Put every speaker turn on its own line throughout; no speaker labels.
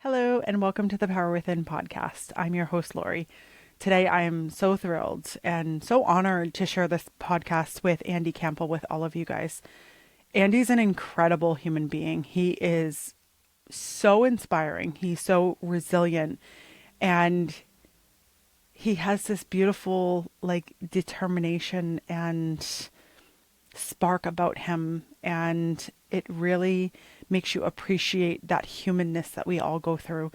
Hello, and welcome to the Power Within podcast. I'm your host, Laurie. Today, I am so thrilled and so honored to share this podcast with Andy Campbell with all of you guys. Andy's an incredible human being. He is so inspiring. He's so resilient, and he has this beautiful, determination and spark about him, and it really makes you appreciate that humanness that we all go through.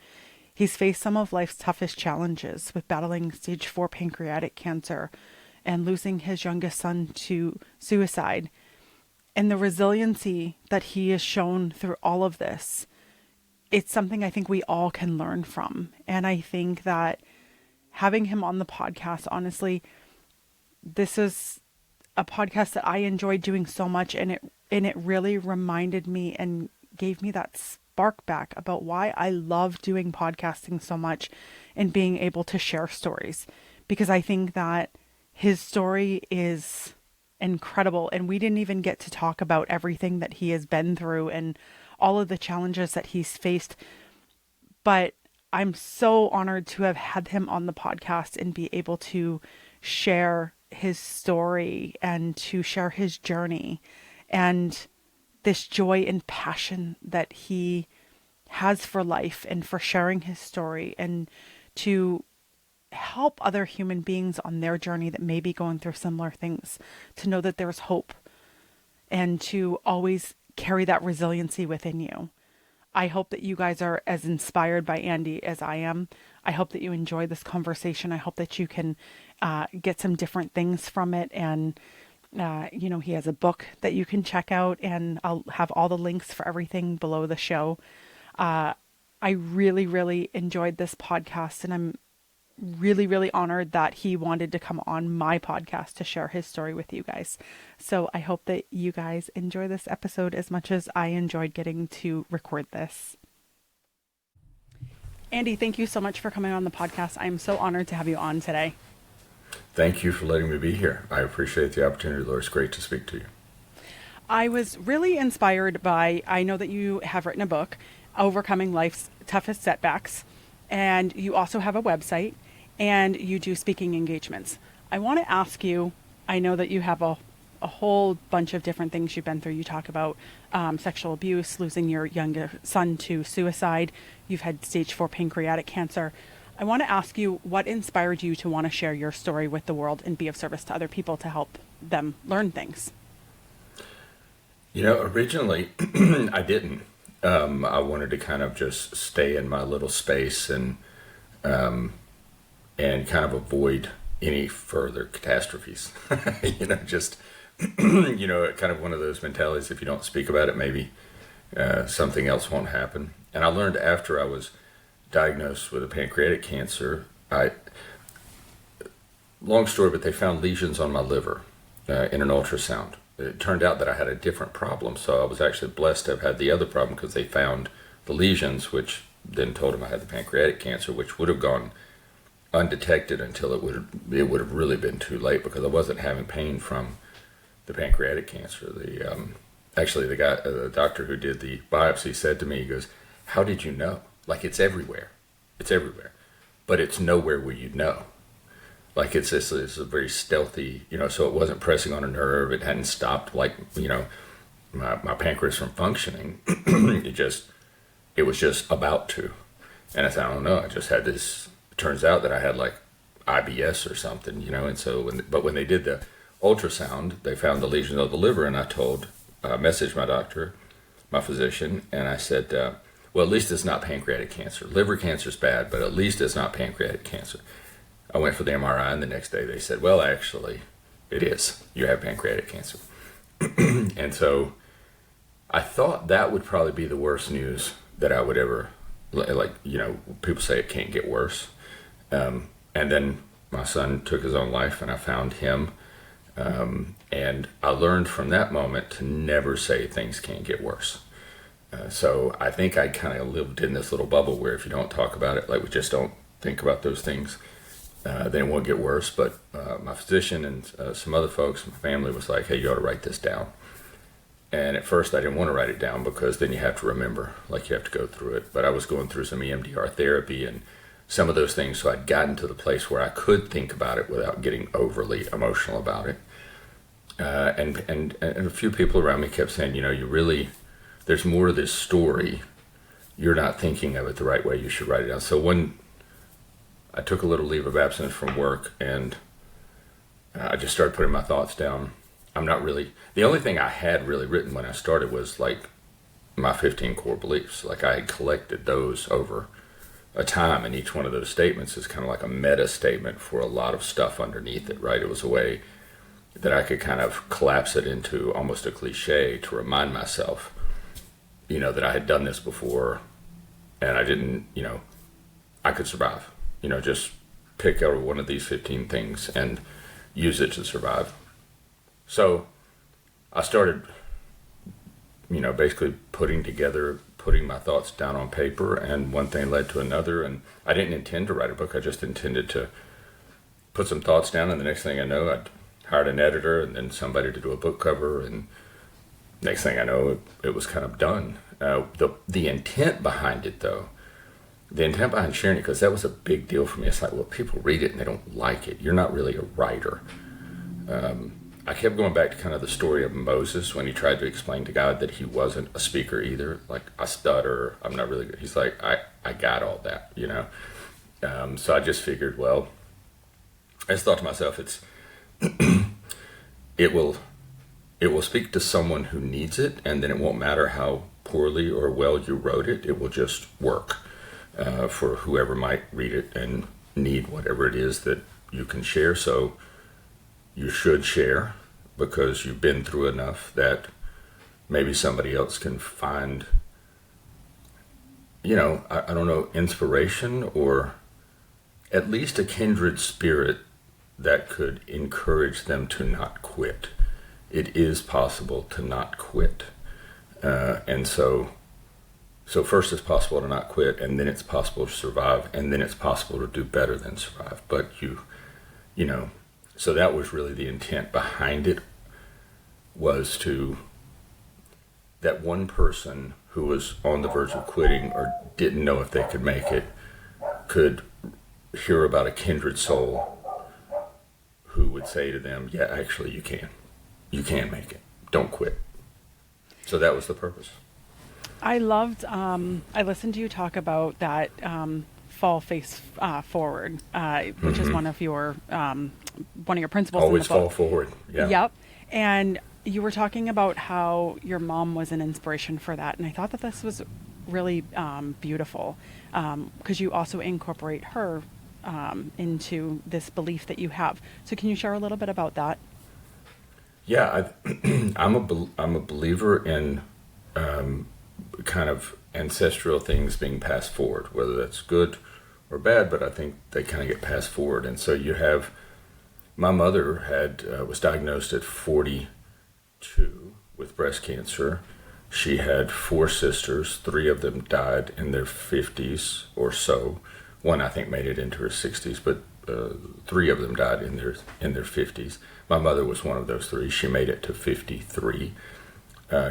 He's faced some of life's toughest challenges with battling stage 4 pancreatic cancer and losing his youngest son to suicide. And the resiliency that he has shown through all of this, it's something I think we all can learn from. And I think that having him on the podcast, honestly, this is a podcast that I enjoyed doing so much, and it really reminded me and gave me that spark back about why I love doing podcasting so much and being able to share stories, because I think that his story is incredible, and we didn't even get to talk about everything that he has been through and all of the challenges that he's faced. But I'm so honored to have had him on the podcast and be able to share his story and to share his journey and this joy and passion that he has for life and for sharing his story, and to help other human beings on their journey that may be going through similar things, to know that there's hope and to always carry that resiliency within you. I hope that you guys are as inspired by Andy as I am. I hope that you enjoy this conversation. I hope that you can get some different things from it. And, he has a book that you can check out, and I'll have all the links for everything below the show. I really, really enjoyed this podcast, and I'm really, really honored that he wanted to come on my podcast to share his story with you guys. So I hope that you guys enjoy this episode as much as I enjoyed getting to record this. Andy, thank you so much for coming on the podcast. I'm so honored to have you on today.
Thank you for letting me be here. I appreciate the opportunity, Laura. It's great to speak to you.
I was really inspired by, I know that you have written a book, Overcoming Life's Toughest Setbacks, and you also have a website, and you do speaking engagements. I want to ask you, I know that you have a whole bunch of different things you've been through. You talk about sexual abuse, losing your younger son to suicide. You've had stage 4 pancreatic cancer. I want to ask you, what inspired you to want to share your story with the world and be of service to other people to help them learn things?
Originally, I didn't. I wanted to kind of just stay in my little space and kind of avoid any further catastrophes. Just, kind of one of those mentalities. If you don't speak about it, maybe something else won't happen. And I learned after I was diagnosed with a pancreatic cancer, long story, but they found lesions on my liver in an ultrasound. It turned out that I had a different problem, so I was actually blessed to have had the other problem, because they found the lesions, which then told them I had the pancreatic cancer, which would have gone undetected until it would have really been too late, because I wasn't having pain from the pancreatic cancer. The doctor who did the biopsy said to me, he goes, "How did you know? Like, it's everywhere. It's everywhere. But it's nowhere where you know. Like, it's a very stealthy, so it wasn't pressing on a nerve. It hadn't stopped, my pancreas from functioning. It was just about to." And I thought, I don't know, I just had this, it turns out that I had like IBS or something, and so, when they did the ultrasound, they found the lesions of the liver, and I messaged my doctor, my physician, and I said, well, at least it's not pancreatic cancer. Liver cancer is bad, but at least it's not pancreatic cancer. I went for the MRI, and the next day they said, well, actually, it is. You have pancreatic cancer. And so I thought that would probably be the worst news that I would ever, people say it can't get worse. And then my son took his own life, and I found him. And I learned from that moment to never say things can't get worse. So I think I kind of lived in this little bubble where if you don't talk about it, we just don't think about those things, then it won't get worse. But my physician and some other folks, my family was like, hey, you ought to write this down. And at first, I didn't want to write it down because then you have to remember, like you have to go through it. But I was going through some EMDR therapy and some of those things, so I'd gotten to the place where I could think about it without getting overly emotional about it. And a few people around me kept saying, you really, there's more to this story. You're not thinking of it the right way. You should write it down. So when I took a little leave of absence from work and I just started putting my thoughts down. The only thing I had really written when I started was like my 15 core beliefs. Like I had collected those over a time, and each one of those statements is kind of like a meta statement for a lot of stuff underneath it, right? It was a way that I could kind of collapse it into almost a cliche to remind myself, that I had done this before and I didn't, I could survive, just pick out one of these 15 things and use it to survive. So I started, basically putting my thoughts down on paper, and one thing led to another. And I didn't intend to write a book. I just intended to put some thoughts down. And the next thing I know, I'd hired an editor and then somebody to do a book cover. And next thing I know, it was kind of done. The intent behind it, though, the intent behind sharing it, because that was a big deal for me. It's like, well, people read it and they don't like it. You're not really a writer. I kept going back to kind of the story of Moses when he tried to explain to God that he wasn't a speaker either. Like, I stutter, I'm not really good. He's like, I got all that, So I just figured, well, I just thought to myself, it will speak to someone who needs it, and then it won't matter how poorly or well you wrote it. It will just work for whoever might read it and need whatever it is that you can share. So you should share because you've been through enough that maybe somebody else can find, I don't know, inspiration or at least a kindred spirit that could encourage them to not quit. It is possible to not quit. And so first it's possible to not quit, and then it's possible to survive, and then it's possible to do better than survive. But so that was really the intent behind it, was to, that one person who was on the verge of quitting or didn't know if they could make it could hear about a kindred soul who would say to them, yeah, actually you can make it. Don't quit. So that was the purpose.
I loved, I listened to you talk about that fall face forward, which is one of your principles.
Always
in the book.
fall forward. Yeah.
Yep. And you were talking about how your mom was an inspiration for that. And I thought that this was really beautiful because you also incorporate her into this belief that you have. So can you share a little bit about that?
Yeah, I'm a believer in kind of ancestral things being passed forward, whether that's good or bad, but I think they kind of get passed forward. And so you have, my mother was diagnosed at 42 with breast cancer. She had 4 sisters. 3 of them died in their 50s or so. One, I think, made it into her 60s, but 3 of them died in their 50s. My mother was one of those 3. She made it to 53.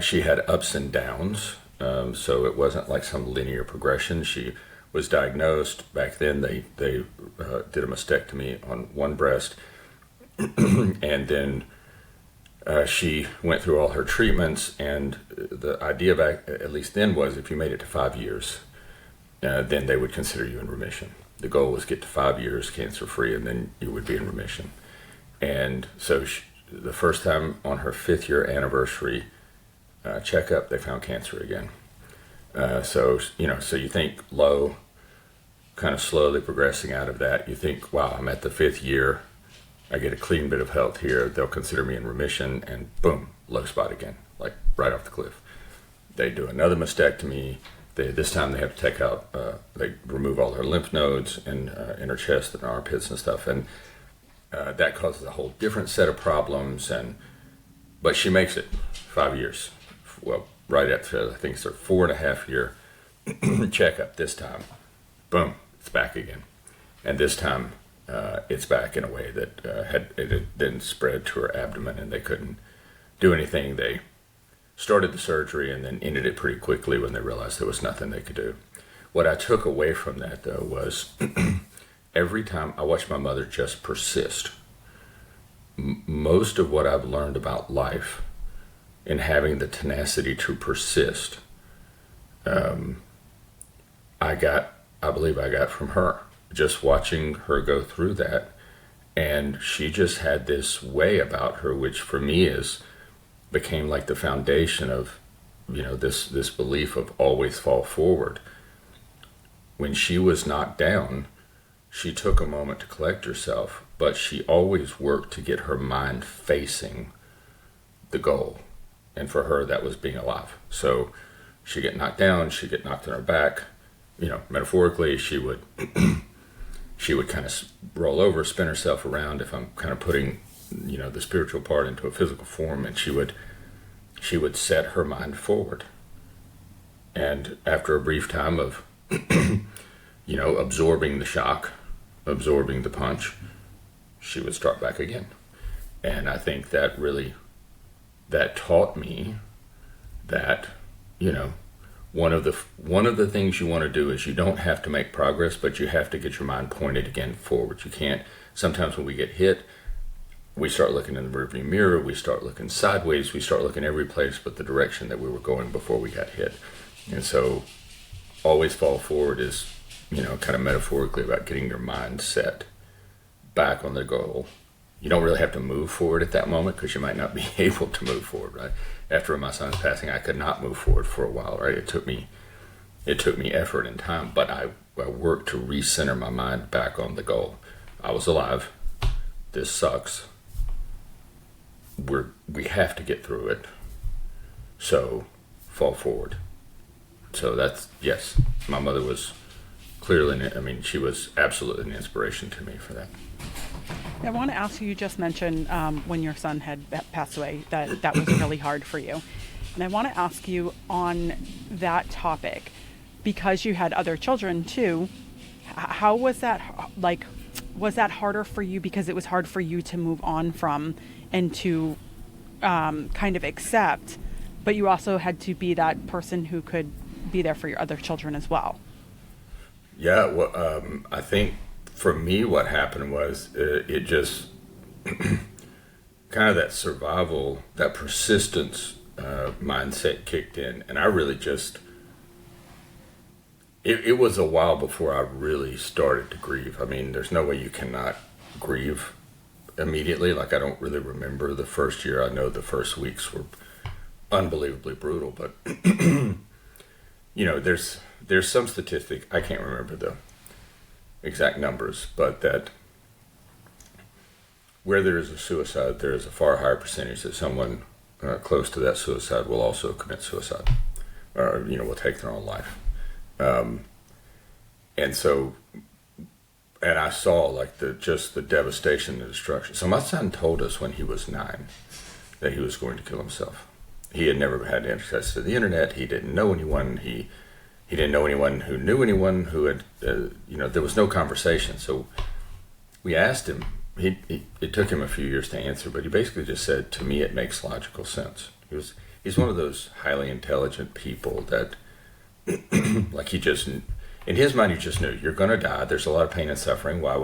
She had ups and downs, so it wasn't like some linear progression. She was diagnosed. Back then, they did a mastectomy on one breast, and then she went through all her treatments. And the idea back, at least then, was if you made it to 5 years, then they would consider you in remission. The goal was get to 5 years cancer-free, and then you would be in remission. And so the first time on her 5th year anniversary checkup, they found cancer again. So you think low, kind of slowly progressing out of that. You think, wow, I'm at the 5th year. I get a clean bit of health here. They'll consider me in remission, and boom, low spot again, like right off the cliff. They do another mastectomy. This time they have to take out, they remove all her lymph nodes in her chest and armpits and stuff. And that causes a whole different set of problems. But she makes it 5 years. Well, right after, I think it's her 4.5 year checkup this time. Boom, it's back again. And this time it's back in a way that it had then spread to her abdomen, and they couldn't do anything. They started the surgery and then ended it pretty quickly when they realized there was nothing they could do. What I took away from that, though, was every time I watched my mother just persist. Most of what I've learned about life and having the tenacity to persist, I believe I got from her. Just watching her go through that. And she just had this way about her, which for me became like the foundation of, this belief of always fall forward. When she was knocked down, she took a moment to collect herself, but she always worked to get her mind facing the goal. And for her, that was being alive. So she'd get knocked down, she'd get knocked on her back. Metaphorically, she would kind of roll over, spin herself around, if I'm kind of putting, the spiritual part into a physical form, and she would set her mind forward. And after a brief time of, absorbing the shock, absorbing the punch, she would start back again. And I think that taught me that, one of the things you want to do is you don't have to make progress, but you have to get your mind pointed again forward. You can't, sometimes when we get hit, we start looking in the rearview mirror, we start looking sideways, we start looking every place but the direction that we were going before we got hit. And so always fall forward is, kind of metaphorically about getting your mind set back on the goal. You don't really have to move forward at that moment because you might not be able to move forward, right? After my son's passing, I could not move forward for a while, right? It took me effort and time, but I worked to recenter my mind back on the goal. I was alive. This sucks. We have to get through it. So fall forward. So that's, yes, my mother was clearly, she was absolutely an inspiration to me for that.
I want to ask you just mentioned when your son had passed away that was really hard for you. And I want to ask you on that topic, because you had other children too, how was that, was that harder for you because it was hard for you to move on from and to kind of accept, but you also had to be that person who could be there for your other children as well?
Yeah, well, I think for me, what happened was it just kind of that survival, that persistence mindset kicked in. And I really it was a while before I really started to grieve. There's no way you cannot grieve immediately. Like, I don't really remember the first year. I know the first weeks were unbelievably brutal, but there's some statistic, I can't remember the exact numbers, but that where there is a suicide, there is a far higher percentage that someone close to that suicide will also commit suicide, or will take their own life. And I saw the devastation, the destruction. So my son told us when he was 9 that he was going to kill himself. He had never had access to the internet. He didn't know anyone. He didn't know anyone who knew anyone who had, there was no conversation. So we asked him, it took him a few years to answer, but he basically just said, to me, it makes logical sense. He's one of those highly intelligent people that, he just, in his mind, he just knew, you're going to die. There's a lot of pain and suffering. Why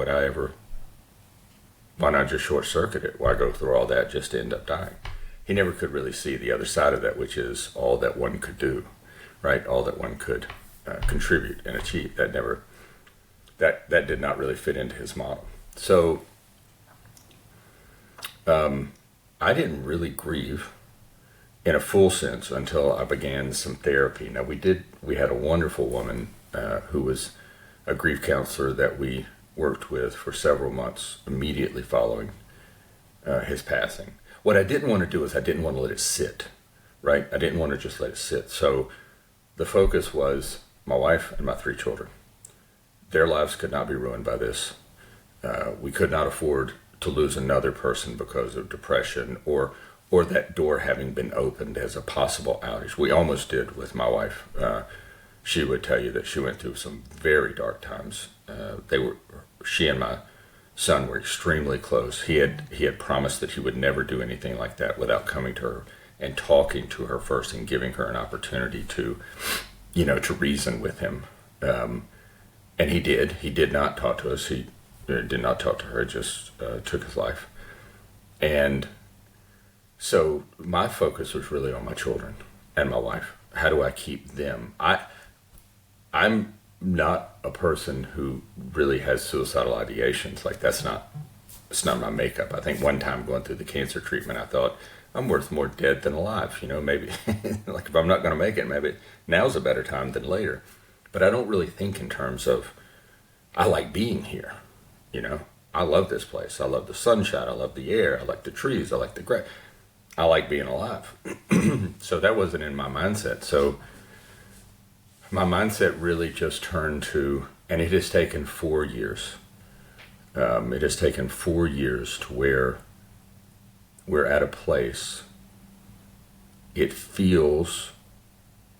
not just short circuit it? Why go through all that just to end up dying? He never could really see the other side of that, which is all that one could do. Right, all that one could contribute and achieve. That did not really fit into his model. So I didn't really grieve in a full sense until I began some therapy. Now we had a wonderful woman who was a grief counselor that we worked with for several months immediately following his passing. What I didn't want to do is I didn't want to let it sit. Right, I didn't want to just let it sit. So the focus was my wife and my 3 children. Their lives could not be ruined by this. We could not afford to lose another person because of depression or that door having been opened as a possible outage. We almost did with my wife. She would tell you that she went through some very dark times. She and my son were extremely close. He had promised that he would never do anything like that without coming to her and talking to her first and giving her an opportunity to, to reason with him. And he did. He did not talk to us. He did not talk to her. Just took his life. And so my focus was really on my children and my wife. How do I keep them? I'm not a person who really has suicidal ideations. Like it's not my makeup. I think one time going through the cancer treatment, I thought I'm worth more dead than alive. Maybe like if I'm not going to make it, maybe now's a better time than later. But I don't really think in terms of, I like being here. I love this place. I love the sunshine. I love the air. I like the trees. I like the grass. I like being alive. So that wasn't in my mindset. So my mindset really just turned to, and it has taken 4 years. It has taken 4 years to where we're at a place, it feels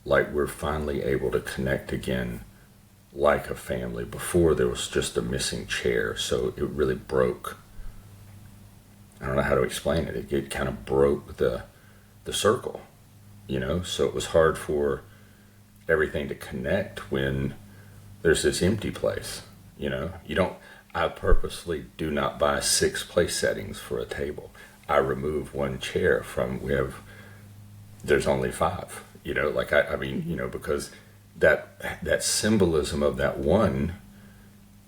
like we're finally able to connect again like a family. Before there was just a missing chair, so it really broke. I don't know how to explain it. It kind of broke the circle, so it was hard for everything to connect when there's this empty place. I purposely do not buy 6 place settings for a table. I remove one chair from, there's only 5, because that symbolism of that one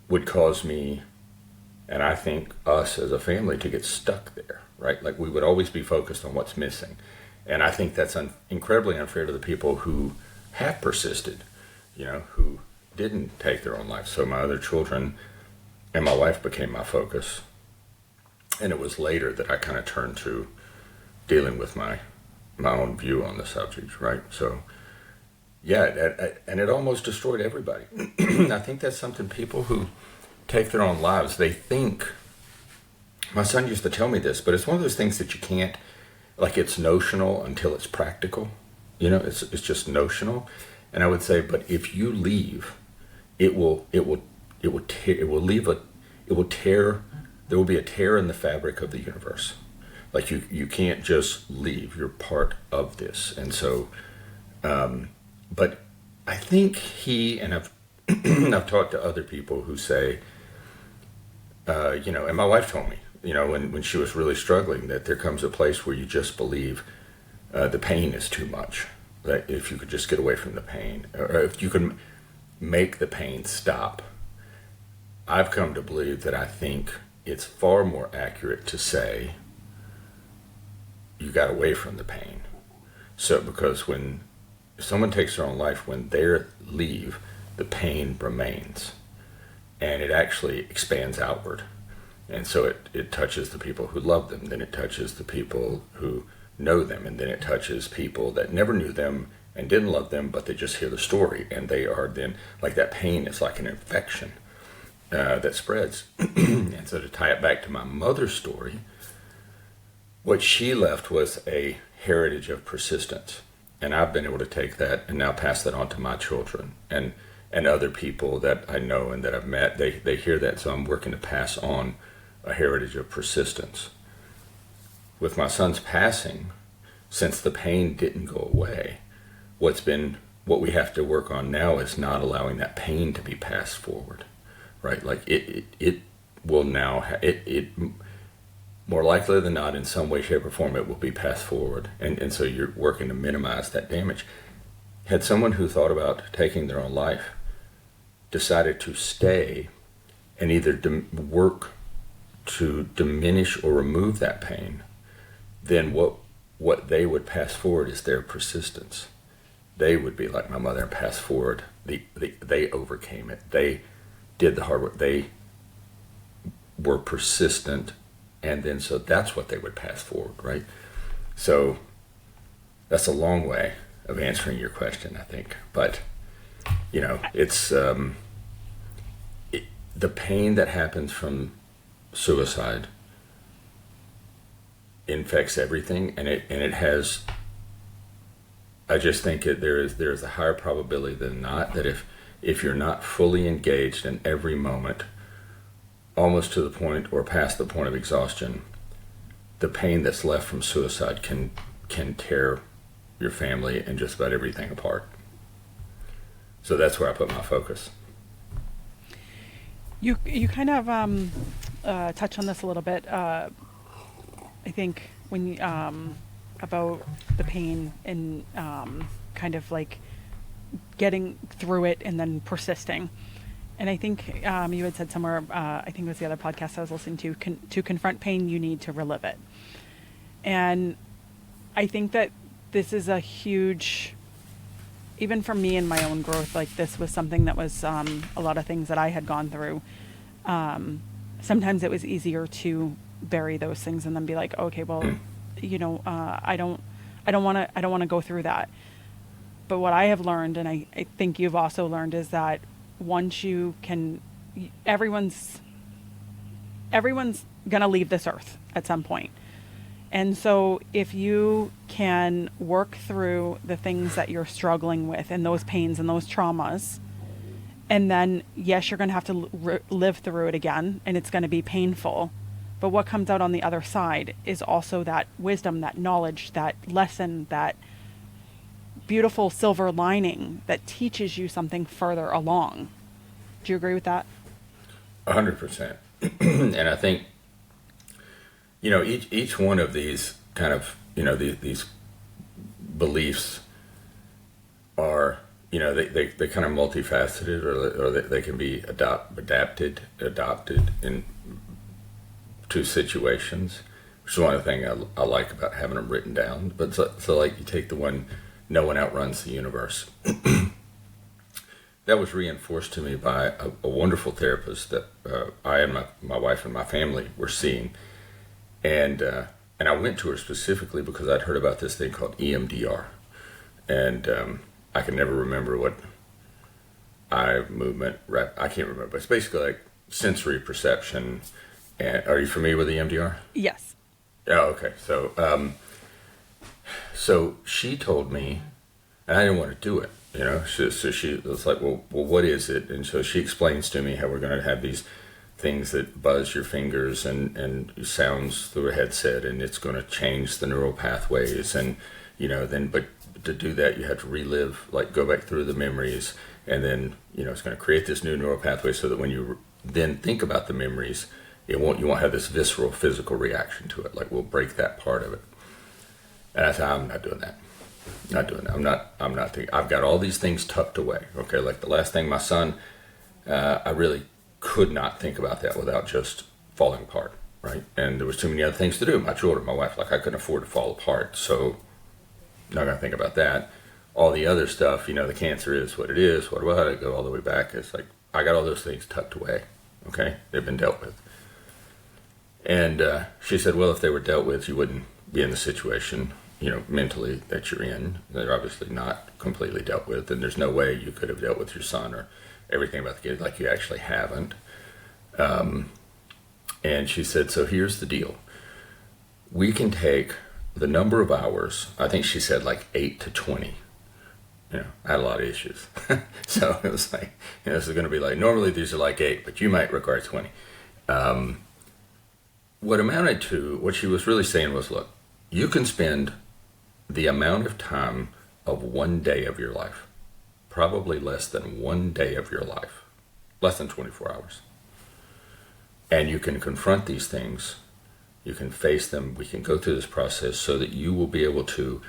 would cause me, and I think us as a family, to get stuck there, right? Like we would always be focused on what's missing. And I think that's incredibly unfair to the people who have persisted, who didn't take their own life. So my other children and my wife became my focus. And it was later that I kind of turned to dealing with my own view on the subject, right? So, yeah, and it almost destroyed everybody. I think that's something people who take their own lives, they think, my son used to tell me this, but it's one of those things that you can't, like it's notional until it's practical. It's just notional. And I would say, but if you leave, it will tear. There will be a tear in the fabric of the universe. Like you can't just leave. You're part of this. And so, but I think and I've talked to other people who say, and my wife told me, when she was really struggling, that there comes a place where you just believe the pain is too much. That if you could just get away from the pain, or if you can make the pain stop. I've come to believe that I think it's far more accurate to say you got away from the pain. So because when someone takes their own life, when they leave, the pain remains and it actually expands outward. And so it touches the people who love them, then it touches the people who know them, and then it touches people that never knew them and didn't love them, but they just hear the story, and they are then, like that pain is like an infection that spreads. And so to tie it back to my mother's story, what she left was a heritage of persistence. And I've been able to take that and now pass that on to my children and other people that I know and that I've met. They hear that, so I'm working to pass on a heritage of persistence. With my son's passing, since the pain didn't go away, what we have to work on now is not allowing that pain to be passed forward. Right, like it will now. It more likely than not, in some way, shape, or form, it will be passed forward, and so you're working to minimize that damage. Had someone who thought about taking their own life decided to stay and either work to diminish or remove that pain, then what they would pass forward is their persistence. They would be like my mother and pass forward. They overcame it. They did the hard work. They were persistent, and then so that's what they would pass forward, right? So that's a long way of answering your question, I think. But it's the pain that happens from suicide infects everything, and it has. I just think there is a higher probability than not that if you're not fully engaged in every moment, almost to the point or past the point of exhaustion, the pain that's left from suicide can can tear your family and just about everything apart. So that's where I put my focus.
You kind of touch on this a little bit. I think when you, about the pain and kind of like getting through it and then persisting. And I think you had said somewhere, I think it was the other podcast I was listening to confront pain, you need to relive it. And I think that this is a huge, even for me in my own growth, like this was something that was a lot of things that I had gone through. Sometimes it was easier to bury those things and then be like, okay, well, I don't want to go through that. But what I have learned, and I think you've also learned, is that once you can, everyone's going to leave this earth at some point. And so if you can work through the things that you're struggling with and those pains and those traumas, and then, yes, you're going to have to live through it again, and it's going to be painful. But what comes out on the other side is also that wisdom, that knowledge, that lesson, that beautiful silver lining that teaches you something further along. Do you agree with that?
100%. And I think, each one of these kind of, these beliefs are, they kind of multifaceted, or they can be adopted to situations, which is one of the things I like about having them written down. But so like you take the one, no one outruns the universe. That was reinforced to me by a wonderful therapist that I and my wife and my family were seeing. And I went to her specifically because I'd heard about this thing called EMDR. And I can never remember what eye movement, I can't remember. But it's basically like sensory perception. And are you familiar with EMDR?
Yes.
Oh, okay. So she told me, and I didn't want to do it, So she was like, well, what is it? And so she explains to me how we're going to have these things that buzz your fingers and sounds through a headset, and it's going to change the neural pathways. And, but to do that, you have to relive, like go back through the memories. And then, it's going to create this new neural pathway so that when you then think about the memories, you won't have this visceral physical reaction to it. Like we'll break that part of it. And I said, I'm not doing that. I'm not thinking. I've got all these things tucked away. Okay, like the last thing, my son, I really could not think about that without just falling apart, right? And there was too many other things to do. My children, my wife, like I couldn't afford to fall apart. So not gonna think about that. All the other stuff, the cancer is what it is. What about it? Go all the way back. It's like I got all those things tucked away. Okay, they've been dealt with. And she said, well, if they were dealt with, you wouldn't be in the situation, mentally that you're in. They're obviously not completely dealt with, and there's no way you could have dealt with your son or everything about the kid, like you actually haven't. And she said, so here's the deal. We can take the number of hours, I think she said like 8 to 20. I had a lot of issues. So it was like, this is going to be like, normally these are like 8, but you might require 20. What she was really saying was, look, you can spend the amount of time of one day of your life, probably less than one day of your life, less than 24 hours. And you can confront these things, you can face them, we can go through this process so that you will be able to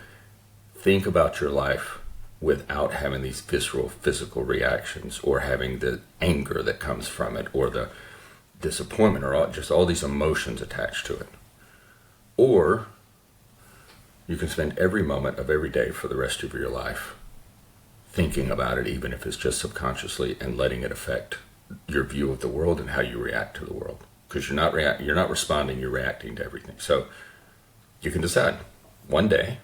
think about your life without having these visceral physical reactions or having the anger that comes from it or the disappointment or just all these emotions attached to it. Or you can spend every moment of every day for the rest of your life thinking about it, even if it's just subconsciously, and letting it affect your view of the world and how you react to the world. Because you're not responding, you're reacting to everything. So you can decide one day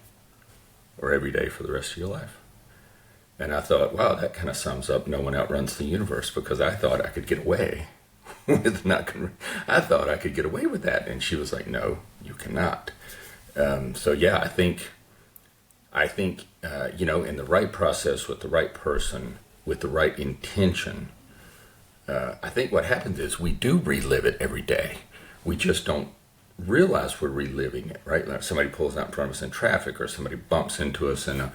or every day for the rest of your life. And I thought, wow, that kind of sums up no one outruns the universe, because I thought I could get away I thought I could get away with that. And she was like, no, you cannot. So yeah, I think, in the right process, with the right person, with the right intention, I think what happens is we do relive it every day. We just don't realize we're reliving it, right? Like somebody pulls out in front of us in traffic, or somebody bumps into us in a,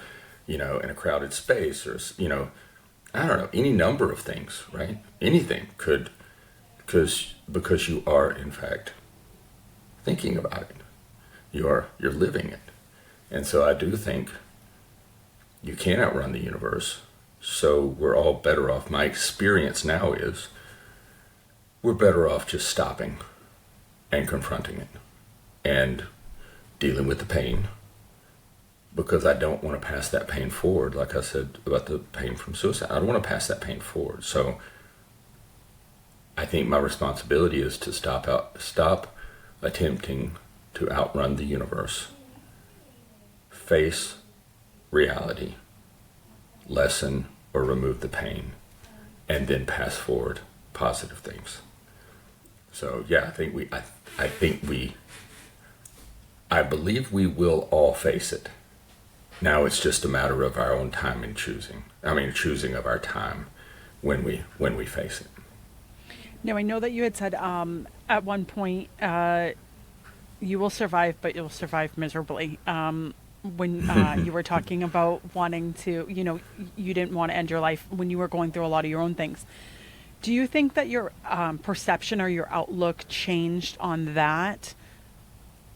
in a crowded space, or, I don't know, any number of things, right? Anything could, because you are in fact thinking about it. You're living it. And so I do think you can't outrun the universe. So we're all better off. My experience now is we're better off just stopping and confronting it and dealing with the pain, because I don't want to pass that pain forward. Like I said about the pain from suicide, I don't want to pass that pain forward. So I think my responsibility is to stop attempting to outrun the universe, face reality, lessen or remove the pain, and then pass forward positive things. So yeah, I believe we will all face it. Now it's just a matter of our own time and choosing of our time when we face it.
Now, I know that you had said at one point you will survive, but you'll survive miserably. When you were talking about wanting to, you didn't want to end your life when you were going through a lot of your own things. Do you think that your perception or your outlook changed on that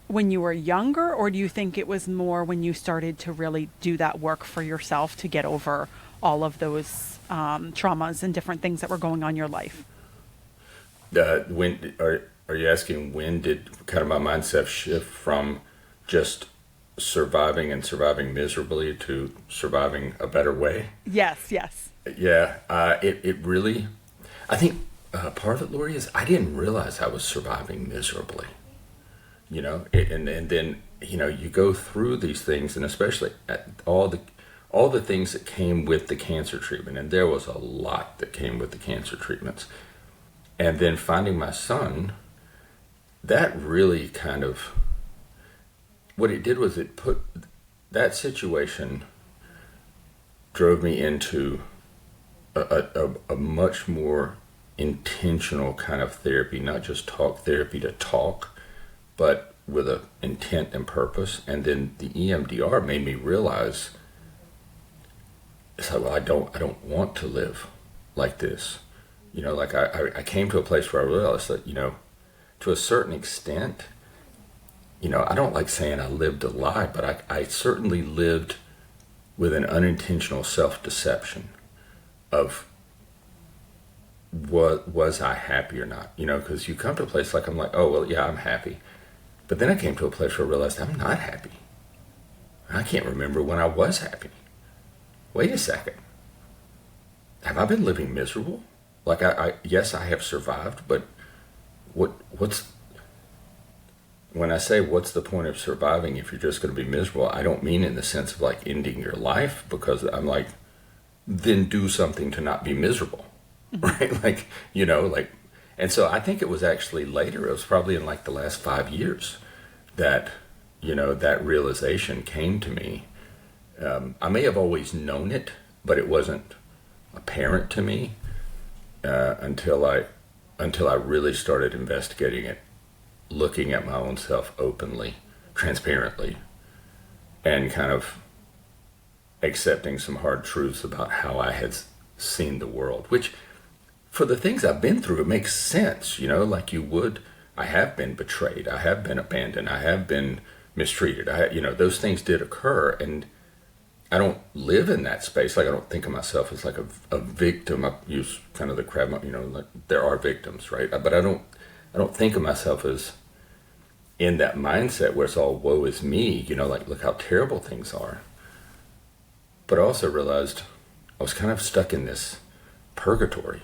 when you were younger, or do you think it was more when you started to really do that work for yourself to get over all of those traumas and different things that were going on in your life?
When are you asking, when did kind of my mindset shift from just surviving and surviving miserably to surviving a better way?
Yes.
Yeah, it really, I think part of it, Laurie, is I didn't realize I was surviving miserably. And then you go through these things, and especially all the things that came with the cancer treatment, and there was a lot that came with the cancer treatments. And then finding my son, that really kind of, what it did was it put, that situation drove me into a much more intentional kind of therapy, not just talk therapy to talk, but with an intent and purpose. And then the EMDR made me realize, it's like, well, I don't want to live like this. I came to a place where I realized that, to a certain extent, I don't like saying I lived a lie, but I certainly lived with an unintentional self-deception of was I happy or not? Because you come to a place like, I'm like, oh, well, yeah, I'm happy. But then I came to a place where I realized I'm not happy. I can't remember when I was happy. Wait a second. Have I been living miserable? Like, yes, I have survived, but what's, when I say what's the point of surviving if you're just going to be miserable, I don't mean in the sense of like ending your life, because I'm like, then do something to not be miserable, right? Like, and so I think it was actually later, it was probably in like the last 5 years that, that realization came to me. I may have always known it, but it wasn't apparent to me until I really started investigating it, looking at my own self openly, transparently, and kind of accepting some hard truths about how I had seen the world, which for the things I've been through, it makes sense, like you would. I have been betrayed. I have been abandoned. I have been mistreated. Those things did occur, and I don't live in that space. Like, I don't think of myself as like a victim. I use kind of the crab, like there are victims, right? But I don't think of myself as in that mindset where it's all woe is me, like look how terrible things are. But I also realized I was kind of stuck in this purgatory.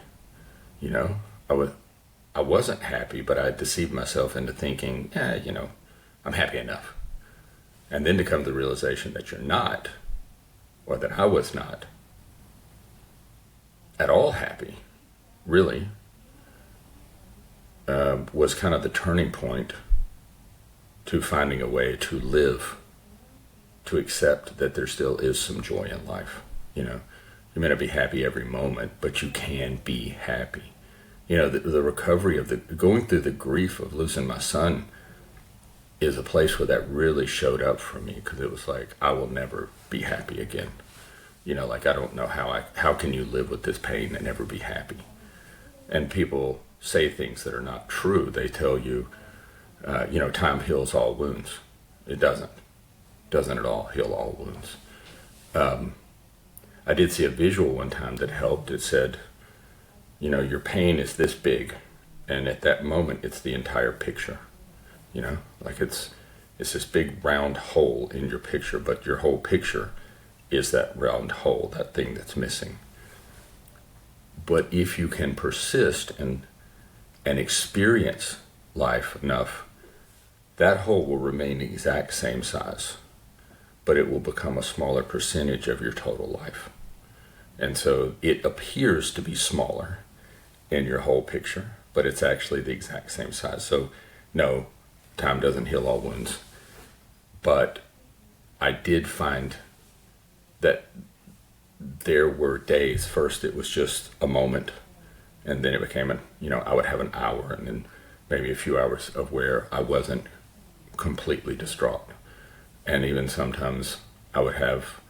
I wasn't happy, but I deceived myself into thinking, I'm happy enough. And then to come to the realization that you're not, or that I was not at all happy, really, was kind of the turning point to finding a way to live, to accept that there still is some joy in life. You may not be happy every moment, but you can be happy. The recovery of going through the grief of losing my son, is a place where that really showed up for me, because it was like, I will never be happy again. Like, I don't know how can you live with this pain and never be happy? And people say things that are not true. They tell you, time heals all wounds. It doesn't at all heal all wounds. I did see a visual one time that helped. It said, your pain is this big, and at that moment it's the entire picture. Like it's this big round hole in your picture, but your whole picture is that round hole, that thing that's missing. But if you can persist and experience life enough, that hole will remain the exact same size, but it will become a smaller percentage of your total life. And so it appears to be smaller in your whole picture, but it's actually the exact same size. So no, time doesn't heal all wounds. But I did find that there were days, first it was just a moment, and then it became I would have an hour and then maybe a few hours of where I wasn't completely distraught. And even sometimes I would have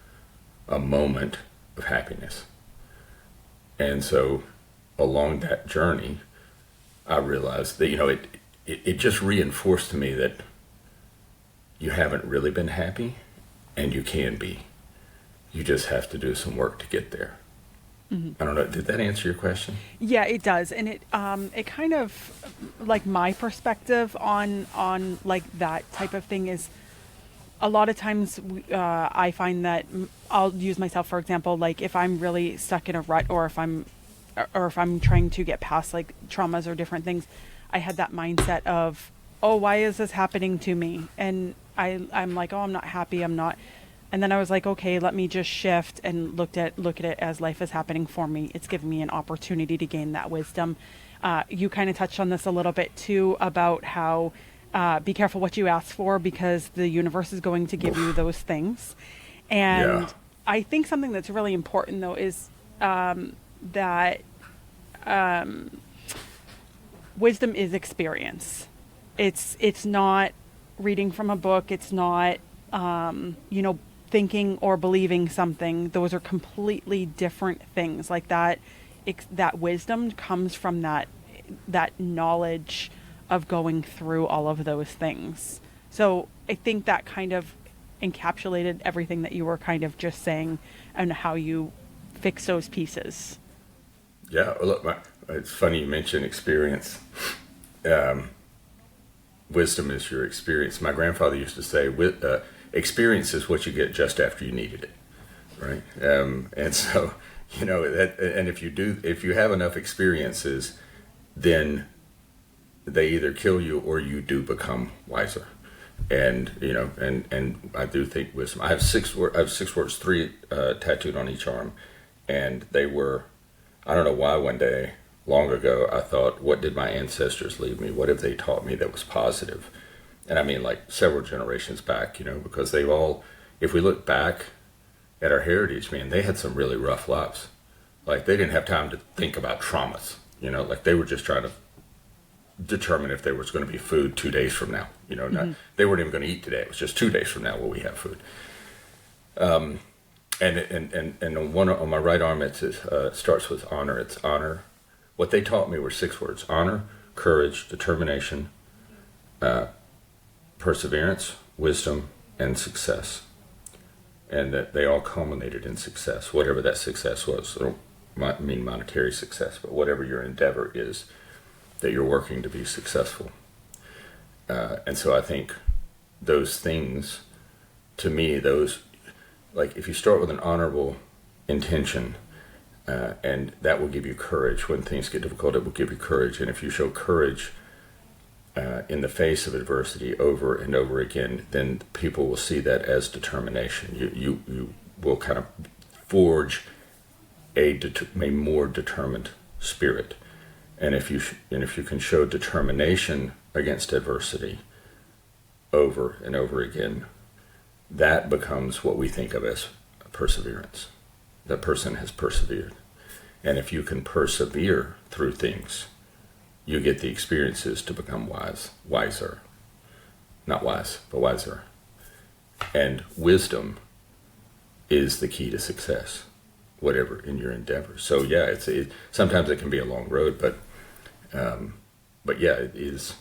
a moment of happiness. And so along that journey, I realized that, it just reinforced to me that you haven't really been happy, and you can be. You just have to do some work to get there. Mm-hmm. I don't know. Did that answer your question?
Yeah, it does. And it kind of, like, my perspective on like that type of thing is, a lot of times I find that I'll use myself, for example, like if I'm really stuck in a rut, or if I'm trying to get past like traumas or different things, I had that mindset of, oh, why is this happening to me? And I'm like, oh, I'm not happy. I'm not. And then I was like, okay, let me just shift and look at it as life is happening for me. It's giving me an opportunity to gain that wisdom. You kind of touched on this a little bit too, about how be careful what you ask for, because the universe is going to give you those things. And I think something that's really important though is that wisdom is experience. It's not reading from a book. It's not, thinking or believing something. Those are completely different things. Like that wisdom comes from that knowledge of going through all of those things. So I think that kind of encapsulated everything that you were kind of just saying, and how you fix those pieces.
Yeah, well, look, it's funny you mentioned experience. Wisdom is your experience. My grandfather used to say, experience is what you get just after you needed it, right? And so, and if you have enough experiences, then they either kill you or you do become wiser. And and I do think wisdom. I have six words, 3 tattooed on each arm, and they were, I don't know why, one day long ago I thought, what did my ancestors leave me? What have they taught me that was positive? And I mean, like, several generations back, because they've all, if we look back at our heritage, man, they had some really rough lives. Like, they didn't have time to think about traumas, like they were just trying to determine if there was going to be food 2 days from now. They weren't even going to eat today. It was just 2 days from now will we have food. And on my right arm, it starts with honor. It's honor. What they taught me were 6 words: honor, courage, determination, perseverance, wisdom, and success. And that they all culminated in success, whatever that success was. I don't mean monetary success, but whatever your endeavor is, that you're working to be successful. And so I think those things, to me, like, if you start with an honorable intention, and that will give you courage when things get difficult, it will give you courage. And if you show courage in the face of adversity over and over again, then people will see that as determination. You will kind of forge a more determined spirit. And if you can show determination against adversity over and over again, that becomes what we think of as perseverance. That person has persevered. And if you can persevere through things, you get the experiences to become wiser. not wise, but wiser. And wisdom is the key to success, whatever in your endeavor. So yeah, sometimes it can be a long road, but yeah, it is.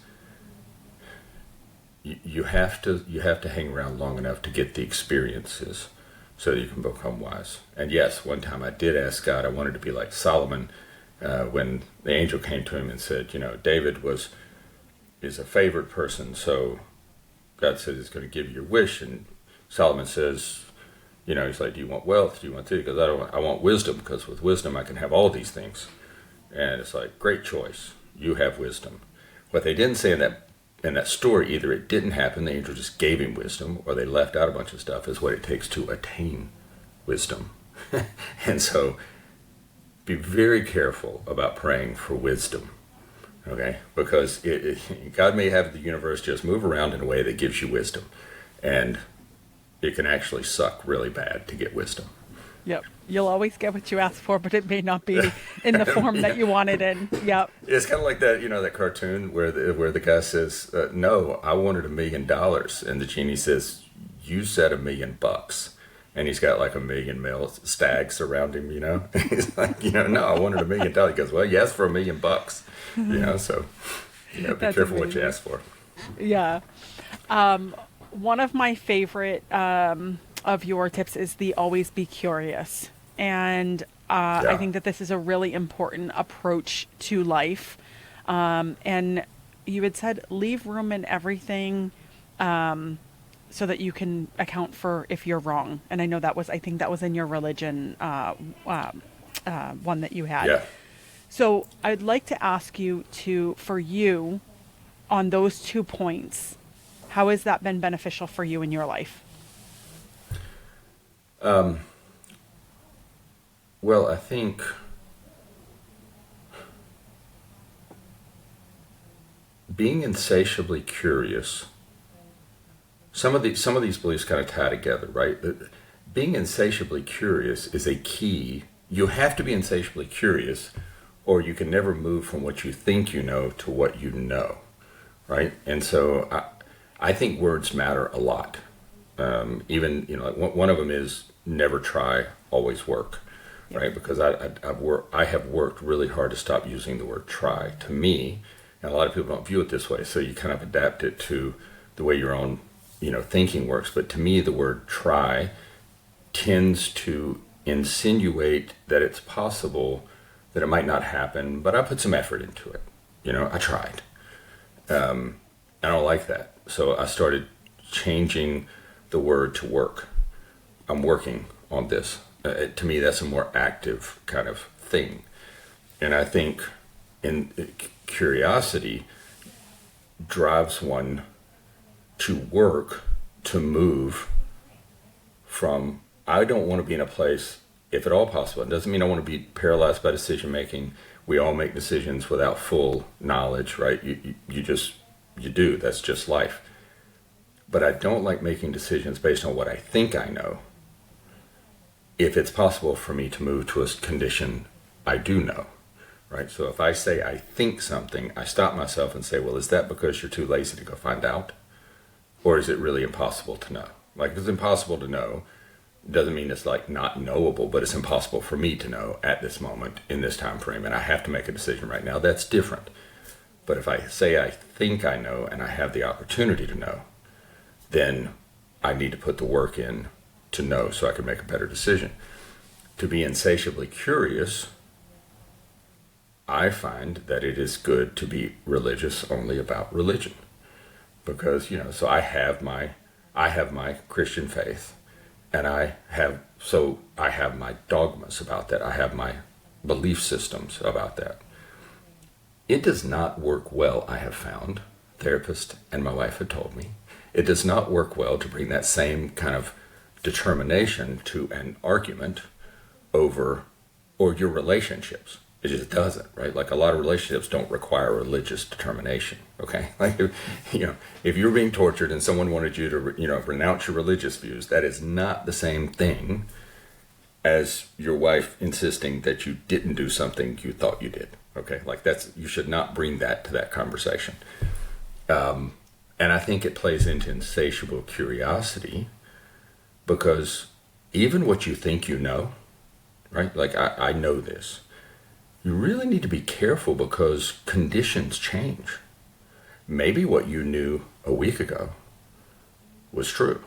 You have to hang around long enough to get the experiences so that you can become wise. And yes, one time I did ask God, I wanted to be like Solomon, when the angel came to him and said, David is a favored person, so God said he's going to give you your wish. And Solomon says, he's like, do you want wealth? Do you want this? Because I want wisdom, because with wisdom I can have all these things. And it's like, great choice. You have wisdom. What they didn't say in that story, either it didn't happen, the angel just gave him wisdom, or they left out a bunch of stuff, is what it takes to attain wisdom. And so be very careful about praying for wisdom, okay? Because God may have the universe just move around in a way that gives you wisdom, and it can actually suck really bad to get wisdom.
Yep. You'll always get what you ask for, but it may not be in the form that you want it in. Yep.
It's kind of like that, that cartoon where the guy says, no, I wanted $1 million. And the genie says, you said $1 million. And he's got like 1 million male stags around him, He's like, no, I wanted $1 million. He goes, well, yes, for $1 million. So, be
That's
careful
amazing.
what you ask for.
Yeah. One of my favorite of your tips is the always be curious. And I think that this is a really important approach to life. And you had said leave room in everything so that you can account for if you're wrong. And I know I think that was in your religion one that you had.
Yeah.
So I'd like to ask you for you on those 2 points, how has that been beneficial for you in your life?
Well, I think being insatiably curious, some of these beliefs kind of tie together, right? Being insatiably curious is a key. You have to be insatiably curious, or you can never move from what you think you know to what you know, right? And so I think words matter a lot. Even, like one of them is never try, always work, right? Because I have worked really hard to stop using the word try. To me, and a lot of people don't view it this way, so you kind of adapt it to the way your own, thinking works. But to me, the word try tends to insinuate that it's possible that it might not happen, but I put some effort into it. I tried. I don't like that. So I started changing the word to work. I'm working on this. To me, that's a more active kind of thing. And I think curiosity drives one to work, to move from, I don't want to be in a place, if at all possible. It doesn't mean I want to be paralyzed by decision making. We all make decisions without full knowledge, right? You do. That's just life. But I don't like making decisions based on what I think I know, if it's possible for me to move to a condition I do know, right? So if I say I think something, I stop myself and say, well, is that because you're too lazy to go find out? Or is it really impossible to know? Like, if it's impossible to know, it doesn't mean it's like not knowable, but it's impossible for me to know at this moment in this time frame, and I have to make a decision right now. That's different. But if I say I think I know and I have the opportunity to know, then I need to put the work in to know so I can make a better decision. To be insatiably curious, I find that it is good to be religious only about religion. Because, so I have my Christian faith, and I have my dogmas about that. I have my belief systems about that. It does not work well, I have found. Therapist and my wife had told me. It does not work well to bring that same kind of determination to an argument or your relationships. It just doesn't, right? Like, a lot of relationships don't require religious determination, okay? Like, if you're being tortured and someone wanted you to, renounce your religious views, that is not the same thing as your wife insisting that you didn't do something you thought you did, okay? Like, you should not bring that to that conversation. And I think it plays into insatiable curiosity, because even what you think you know, right? Like I know this. You really need to be careful because conditions change. Maybe what you knew a week ago was true.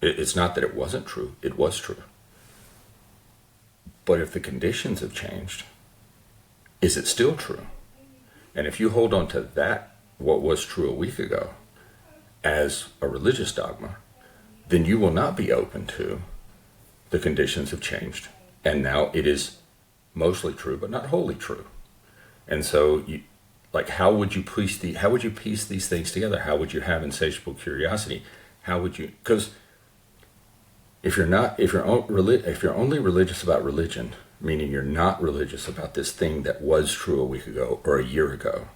It's not that it wasn't true, it was true. But if the conditions have changed, is it still true? And if you hold on to that, what was true a week ago, as a religious dogma, then you will not be open to the conditions have changed. And now it is mostly true, but not wholly true. And so, how would you piece these things together? How would you have insatiable curiosity? How would you? Because if you're only religious about religion, meaning you're not religious about this thing that was true a week ago or a year ago,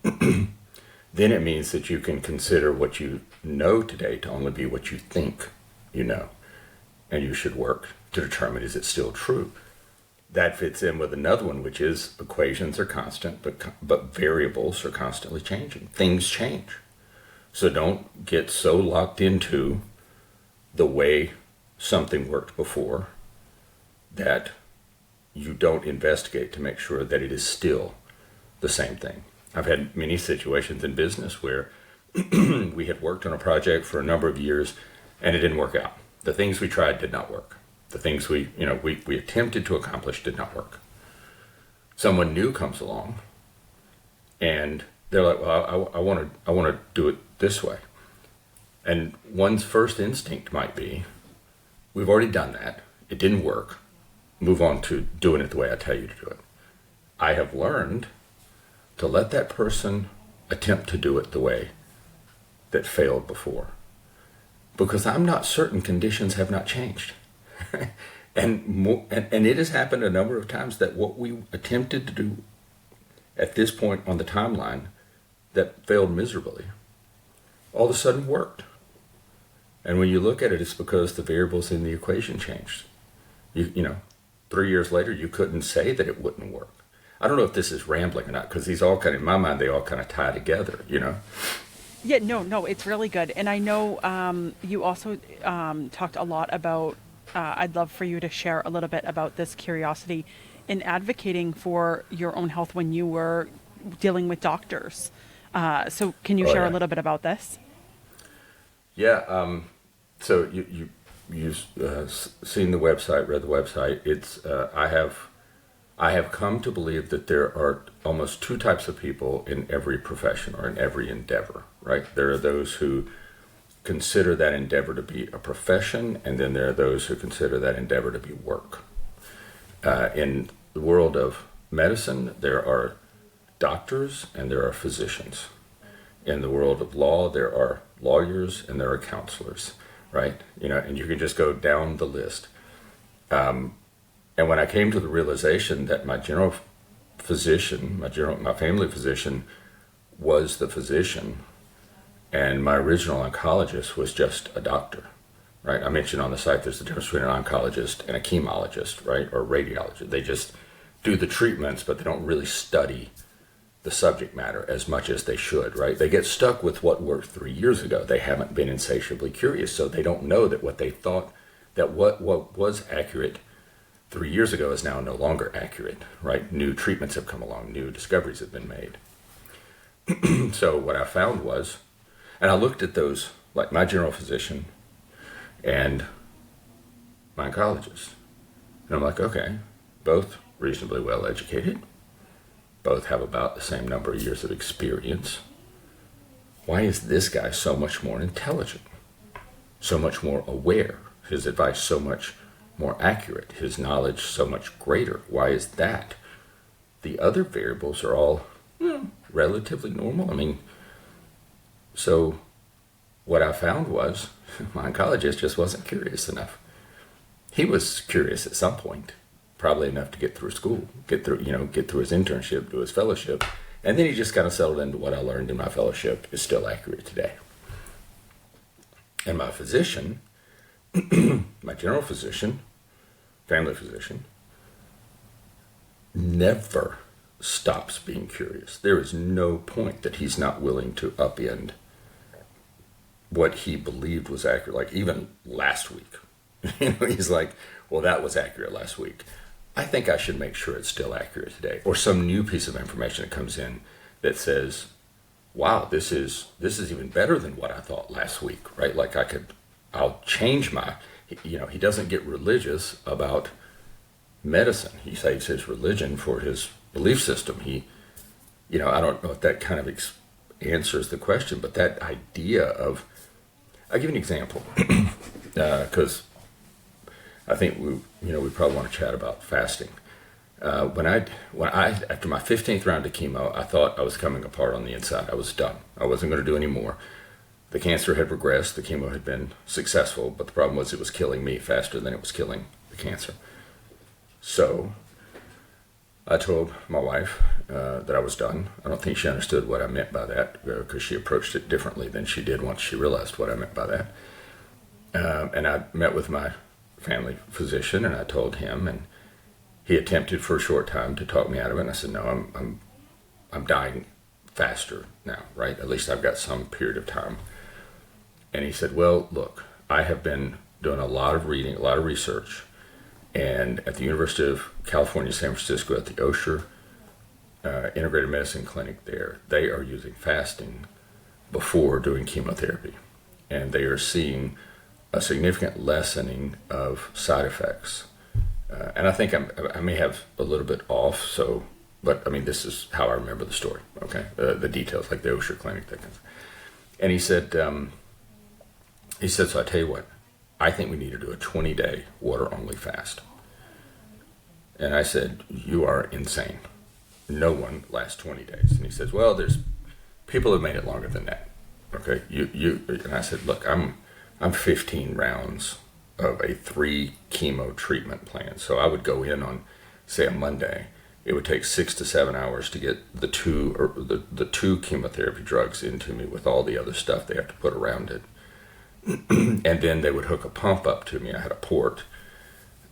then it means that you can consider what you know today to only be what you think you know, and you should work to determine, is it still true? That fits in with another one, which is equations are constant, but variables are constantly changing. Things change. So don't get so locked into the way something worked before that you don't investigate to make sure that it is still the same thing. I've had many situations in business where we had worked on a project for a number of years and it didn't work out. The things we tried did not work. The things we attempted to accomplish did not work. Someone new comes along and they're like, well, I want to do it this way. And one's first instinct might be, we've already done that. It didn't work. Move on to doing it the way I tell you to do it. I have learned to let that person attempt to do it the way that failed before, because I'm not certain conditions have not changed. and it has happened a number of times that what we attempted to do at this point on the timeline that failed miserably, all of a sudden worked. And when you look at it, it's because the variables in the equation changed. You know, 3 years later, you couldn't say that it wouldn't work. I don't know if this is rambling or not, because these all in my mind, they all kind of tie together, you know?
Yeah, no, it's really good. And I know you also talked a lot about, I'd love for you to share a little bit about this curiosity in advocating for your own health when you were dealing with doctors. So can you share a little bit about this?
Yeah. So you've seen the website, read the website. It's I have come to believe that there are almost two types of people in every profession or in every endeavor, right? There are those who consider that endeavor to be a profession, and then there are those who consider that endeavor to be work. In the world of medicine, there are doctors and there are physicians. In the world of law, there are lawyers and there are counselors, right? You know, and you can just go down the list. And when I came to the realization that my general physician, my family physician, was the physician, and my original oncologist was just a doctor, right? I mentioned on the site there's the difference between an oncologist and a chemologist, right, or a radiologist. They just do the treatments, but they don't really study the subject matter as much as they should, right? They get stuck with what worked 3 years ago. They haven't been insatiably curious, so they don't know that what they thought, that what was accurate 3 years ago is now no longer accurate, right? New treatments have come along, new discoveries have been made. So what I found was, and I looked at those, like my general physician and my oncologist, and I'm like, okay, both reasonably well educated, both have about the same number of years of experience. Why is this guy so much more intelligent, so much more aware, his advice so much more accurate, his knowledge so much greater? Why is that? The other variables are all relatively normal. I mean, so what I found was my oncologist just wasn't curious enough. He was curious at some point, probably enough to get through school, get through his internship, do his fellowship, and then he just kind of settled into what I learned in my fellowship is still accurate today. And my physician, my general physician, family physician, never stops being curious. There is no point that he's not willing to upend what he believed was accurate, like even last week. He's like, well, that was accurate last week. I think I should make sure it's still accurate today. Or some new piece of information that comes in that says, wow, this is even better than what I thought last week, right? Like I'll change he doesn't get religious about medicine. He saves his religion for his belief system. I don't know if that kind of answers the question, but that idea of, I'll give you an example, because I think we probably want to chat about fasting. When I after my 15th round of chemo, I thought I was coming apart on the inside. I was done. I wasn't going to do any more. The cancer had regressed. The chemo had been successful, but the problem was it was killing me faster than it was killing the cancer. So I told my wife that I was done. I don't think she understood what I meant by that, because she approached it differently than she did once she realized what I meant by that. And I met with my family physician, and I told him, and he attempted for a short time to talk me out of it. And I said, no, I'm dying faster now, right? At least I've got some period of time. And he said, well, look, I have been doing a lot of reading, a lot of research, and at the University of California, San Francisco, at the Osher Integrated Medicine Clinic there, they are using fasting before doing chemotherapy. And they are seeing a significant lessening of side effects. And I think I may have a little bit off, but I mean, this is how I remember the story, okay? The details, like the Osher Clinic, that kind of. And he said, so I tell you what, I think we need to do a 20-day water-only fast. And I said, you are insane. No one lasts 20 days. And he says, well, there's people who have made it longer than that, okay? And I said, look, I'm 15 rounds of a 3 chemo treatment plan. So I would go in on, say, a Monday. It would take 6 to 7 hours to get the two chemotherapy drugs into me with all the other stuff they have to put around it. And then they would hook a pump up to me. I had a port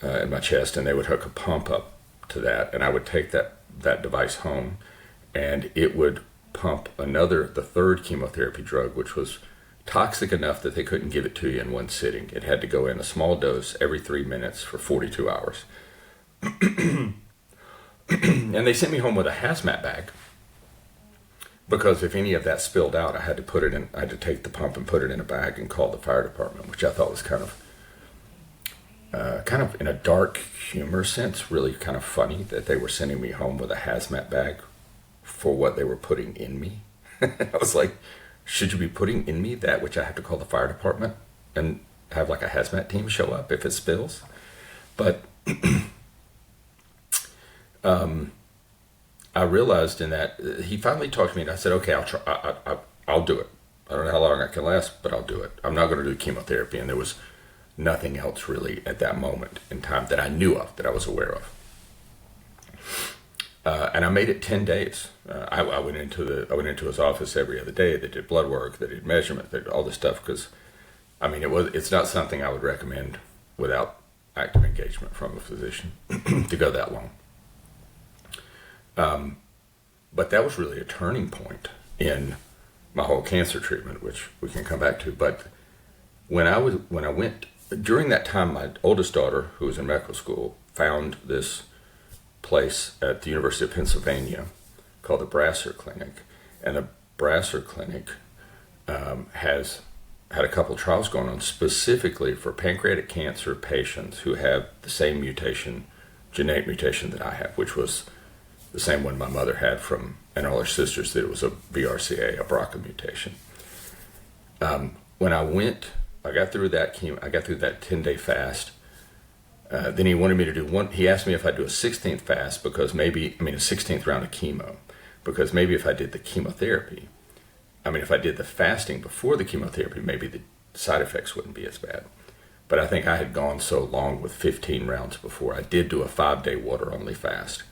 in my chest, and they would hook a pump up to that, and I would take that device home, and it would pump the third chemotherapy drug, which was toxic enough that they couldn't give it to you in one sitting. It had to go in a small dose every 3 minutes for 42 hours. And they sent me home with a hazmat bag, because if any of that spilled out, I had to take the pump and put it in a bag and call the fire department, which I thought was kind of in a dark humor sense, really kind of funny that they were sending me home with a hazmat bag for what they were putting in me. I was like, should you be putting in me that which I have to call the fire department and have like a hazmat team show up if it spills? But I realized in that he finally talked to me, and I said, okay, I'll try. I'll do it. I don't know how long I can last, but I'll do it. I'm not going to do chemotherapy. And there was nothing else really at that moment in time that I knew of, that I was aware of. And I made it 10 days. I went into his office every other day. They did blood work, they did measurement, they did all this stuff, because I mean, it's not something I would recommend without active engagement from a physician to go that long. But that was really a turning point in my whole cancer treatment, which we can come back to. But when I went during that time, my oldest daughter, who was in medical school, found this place at the University of Pennsylvania called the Brasser Clinic, and the Brasser Clinic has had a couple trials going on specifically for pancreatic cancer patients who have the same mutation, genetic mutation that I have, which was the same one my mother had and all her sisters, that it was a BRCA, a BRCA mutation. When I got through that 10-day fast. Then he wanted me to do he asked me if I'd do a 16th fast, because a 16th round of chemo, because maybe if I did the chemotherapy, if I did the fasting before the chemotherapy, maybe the side effects wouldn't be as bad. But I think I had gone so long with 15 rounds before. I did do a 5-day water-only fast.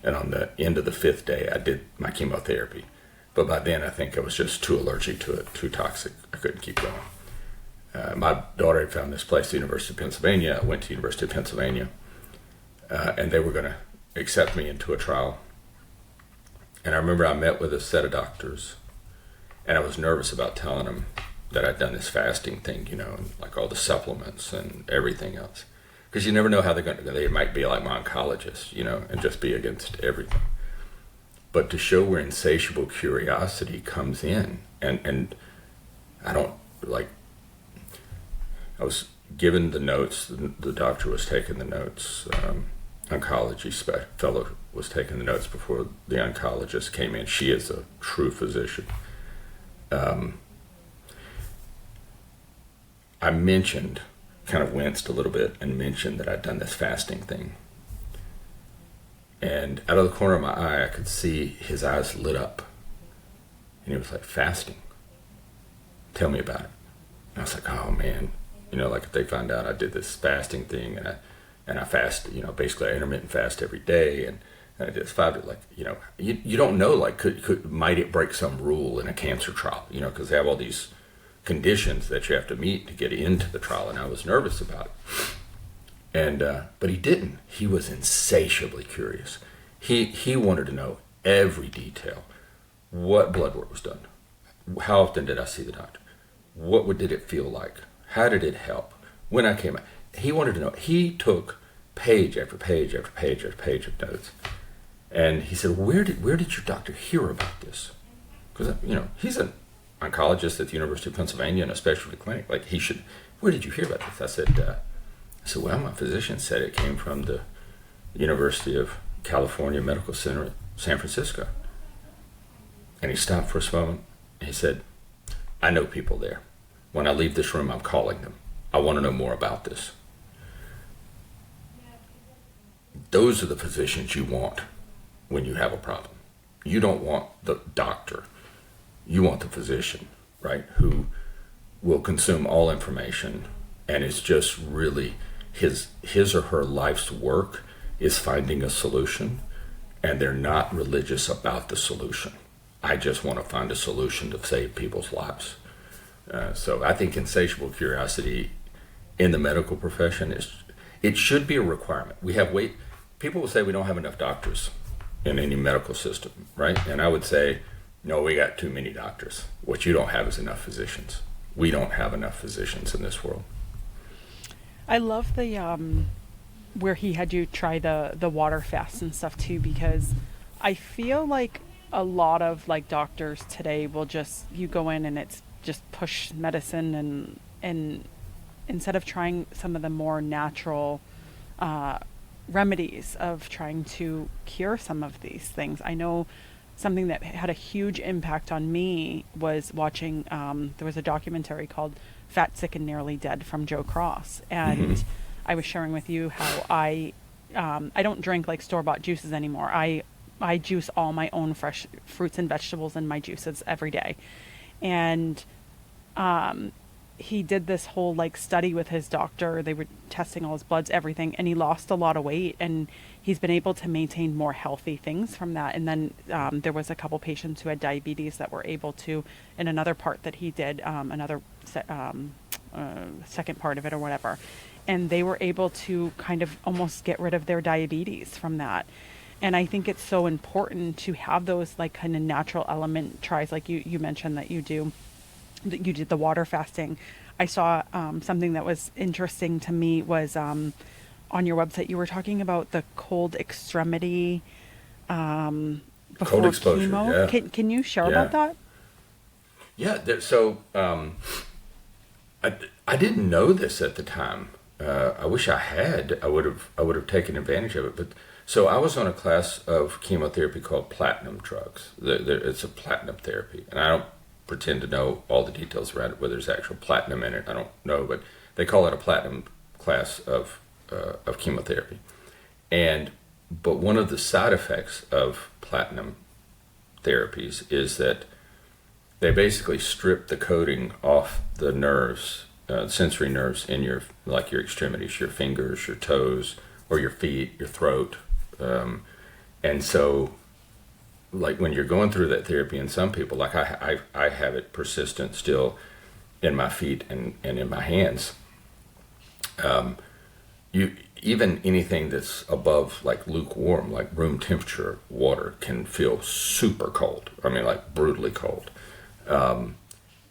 And on the end of the 5th day, I did my chemotherapy. But by then, I think I was just too allergic to it, too toxic. I couldn't keep going. My daughter had found this place, the University of Pennsylvania. I went to the University of Pennsylvania, and they were going to accept me into a trial. And I remember I met with a set of doctors, and I was nervous about telling them that I'd done this fasting thing, and like all the supplements and everything else. Because you never know how they might be like my oncologist, and just be against everything. But to show where insatiable curiosity comes in, and I don't, like, I was given the notes, the doctor was taking the notes, oncology fellow was taking the notes before the oncologist came in. She is a true physician. I mentioned, kind of winced a little bit and mentioned that I'd done this fasting thing. And out of the corner of my eye, I could see his eyes lit up. And he was like, fasting? Tell me about it. And I was like, oh man. Like if they find out I did this fasting thing and I fast, basically I intermittent fast every day and I did 5 days, like, you don't know, like, might it break some rule in a cancer trial, because they have all these conditions that you have to meet to get into the trial, and I was nervous about it. And but he didn't. He was insatiably curious. He wanted to know every detail. What blood work was done? How often did I see the doctor? Did it feel like? How did it help? When I came out, he wanted to know. He took page after page after page after page of notes, and he said, "Where did your doctor hear about this?" Because he's an oncologist at the University of Pennsylvania in a specialty clinic. Like he should. Where did you hear about this? I said, well, my physician said it came from the University of California Medical Center at San Francisco. And he stopped for a moment. And he said, I know people there. When I leave this room, I'm calling them. I want to know more about this. Those are the physicians you want when you have a problem. You don't want the doctor. You want the physician, right, who will consume all information and is just really his or her life's work is finding a solution, and they're not religious about the solution. I just want to find a solution to save people's lives. So I think insatiable curiosity in the medical profession it should be a requirement. People will say we don't have enough doctors in any medical system, right? And I would say, no, we got too many doctors. What you don't have is enough physicians. We don't have enough physicians in this world.
I love the where he had you try the water fast and stuff too, because I feel like a lot of like doctors today will you go in and it's just push medicine and instead of trying some of the more natural remedies of trying to cure some of these things. I know something that had a huge impact on me was watching, there was a documentary called Fat, Sick, and Nearly Dead from Joe Cross. And I was sharing with you how I don't drink like store-bought juices anymore. I juice all my own fresh fruits and vegetables in my juices every day. And he did this whole like study with his doctor. They were testing all his bloods, everything, and he lost a lot of weight, and he's been able to maintain more healthy things from that. And then there was a couple patients who had diabetes that were able to, in another part that he did, second part of it or whatever, and they were able to kind of almost get rid of their diabetes from that. And I think it's so important to have those like kind of natural element tries, like you mentioned that you did the water fasting. I saw something that was interesting to me was on your website you were talking about the cold extremity before
cold exposure,
chemo.
yeah.
Can you share about that?
Yeah, so I didn't know this at the time. I wish I had. I would have taken advantage of it. But so I was on a class of chemotherapy called platinum drugs. It's a platinum therapy, and I don't pretend to know all the details around it, whether there's actual platinum in it. I don't know, but they call it a platinum class of chemotherapy. But one of the side effects of platinum therapies is that they basically strip the coating off the nerves, sensory nerves in your extremities, your fingers, your toes, or your feet, your throat. And so like when you're going through that therapy, and some people, like I have it persistent still in my feet and in my hands. Even anything that's above like lukewarm, like room temperature water, can feel super cold. I mean, like brutally cold.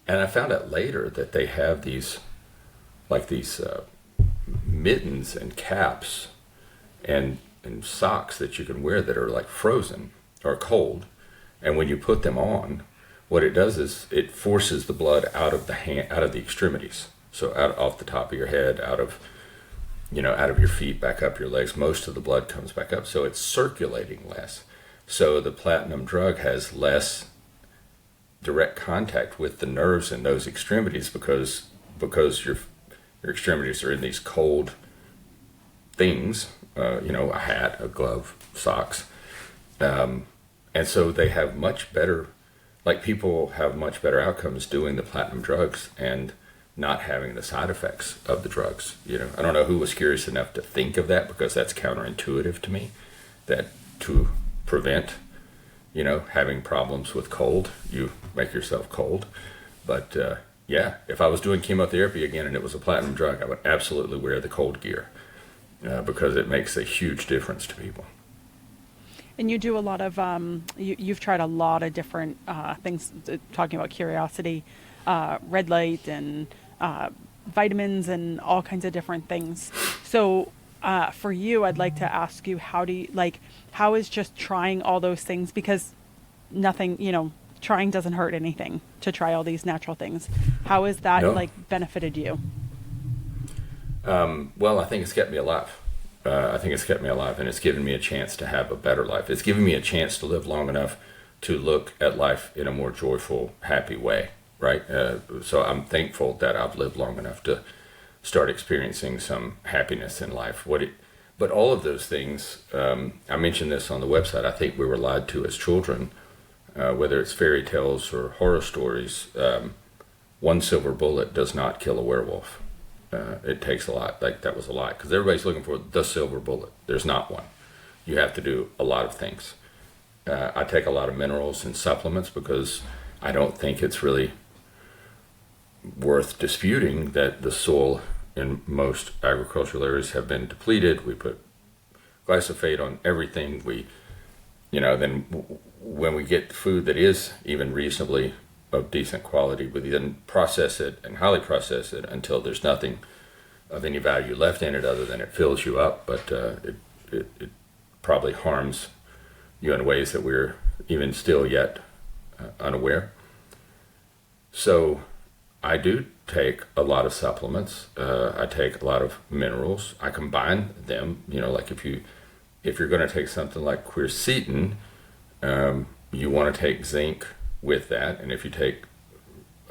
And I found out later that they have these, like these mittens and caps and socks that you can wear that are like frozen or cold. And when you put them on, what it does is it forces the blood out of the hand, out of the extremities. So out off the top of your head, out of your feet, back up your legs. Most of the blood comes back up, so it's circulating less. So the platinum drug has less direct contact with the nerves in those extremities because your extremities are in these cold things, a hat, a glove, socks, and so they have much better, like people have much better outcomes doing the platinum drugs and not having the side effects of the drugs. I don't know who was curious enough to think of that, because that's counterintuitive to me, that to prevent, having problems with cold, you make yourself cold. But yeah, if I was doing chemotherapy again and it was a platinum drug, I would absolutely wear the cold gear, because it makes a huge difference to people.
And you do a lot of, you've tried a lot of different things, talking about curiosity, red light and vitamins and all kinds of different things. So for you, I'd like to ask you, how is just trying all those things, because nothing, trying doesn't hurt anything, to try all these natural things. How has that
No.
benefited you?
Well, I think it's kept me alive. And it's given me a chance to have a better life. It's given me a chance to live long enough to look at life in a more joyful, happy way, right? So I'm thankful that I've lived long enough to start experiencing some happiness in life. But all of those things, I mentioned this on the website, I think we were lied to as children, whether it's fairy tales or horror stories. One silver bullet does not kill a werewolf. It takes a lot. Like, that was a lie, because everybody's looking for the silver bullet. There's not one. You have to do a lot of things. I take a lot of minerals and supplements because I don't think it's really worth disputing that the soil in most agricultural areas have been depleted. We put glyphosate on everything. When we get food that is even reasonably of decent quality, we then process it and highly process it until there's nothing of any value left in it other than it fills you up. But it probably harms you in ways that we're even still yet unaware. So I do take a lot of supplements. I take a lot of minerals. I combine them. Like if you're going to take something like quercetin, you want to take zinc with that. And if you take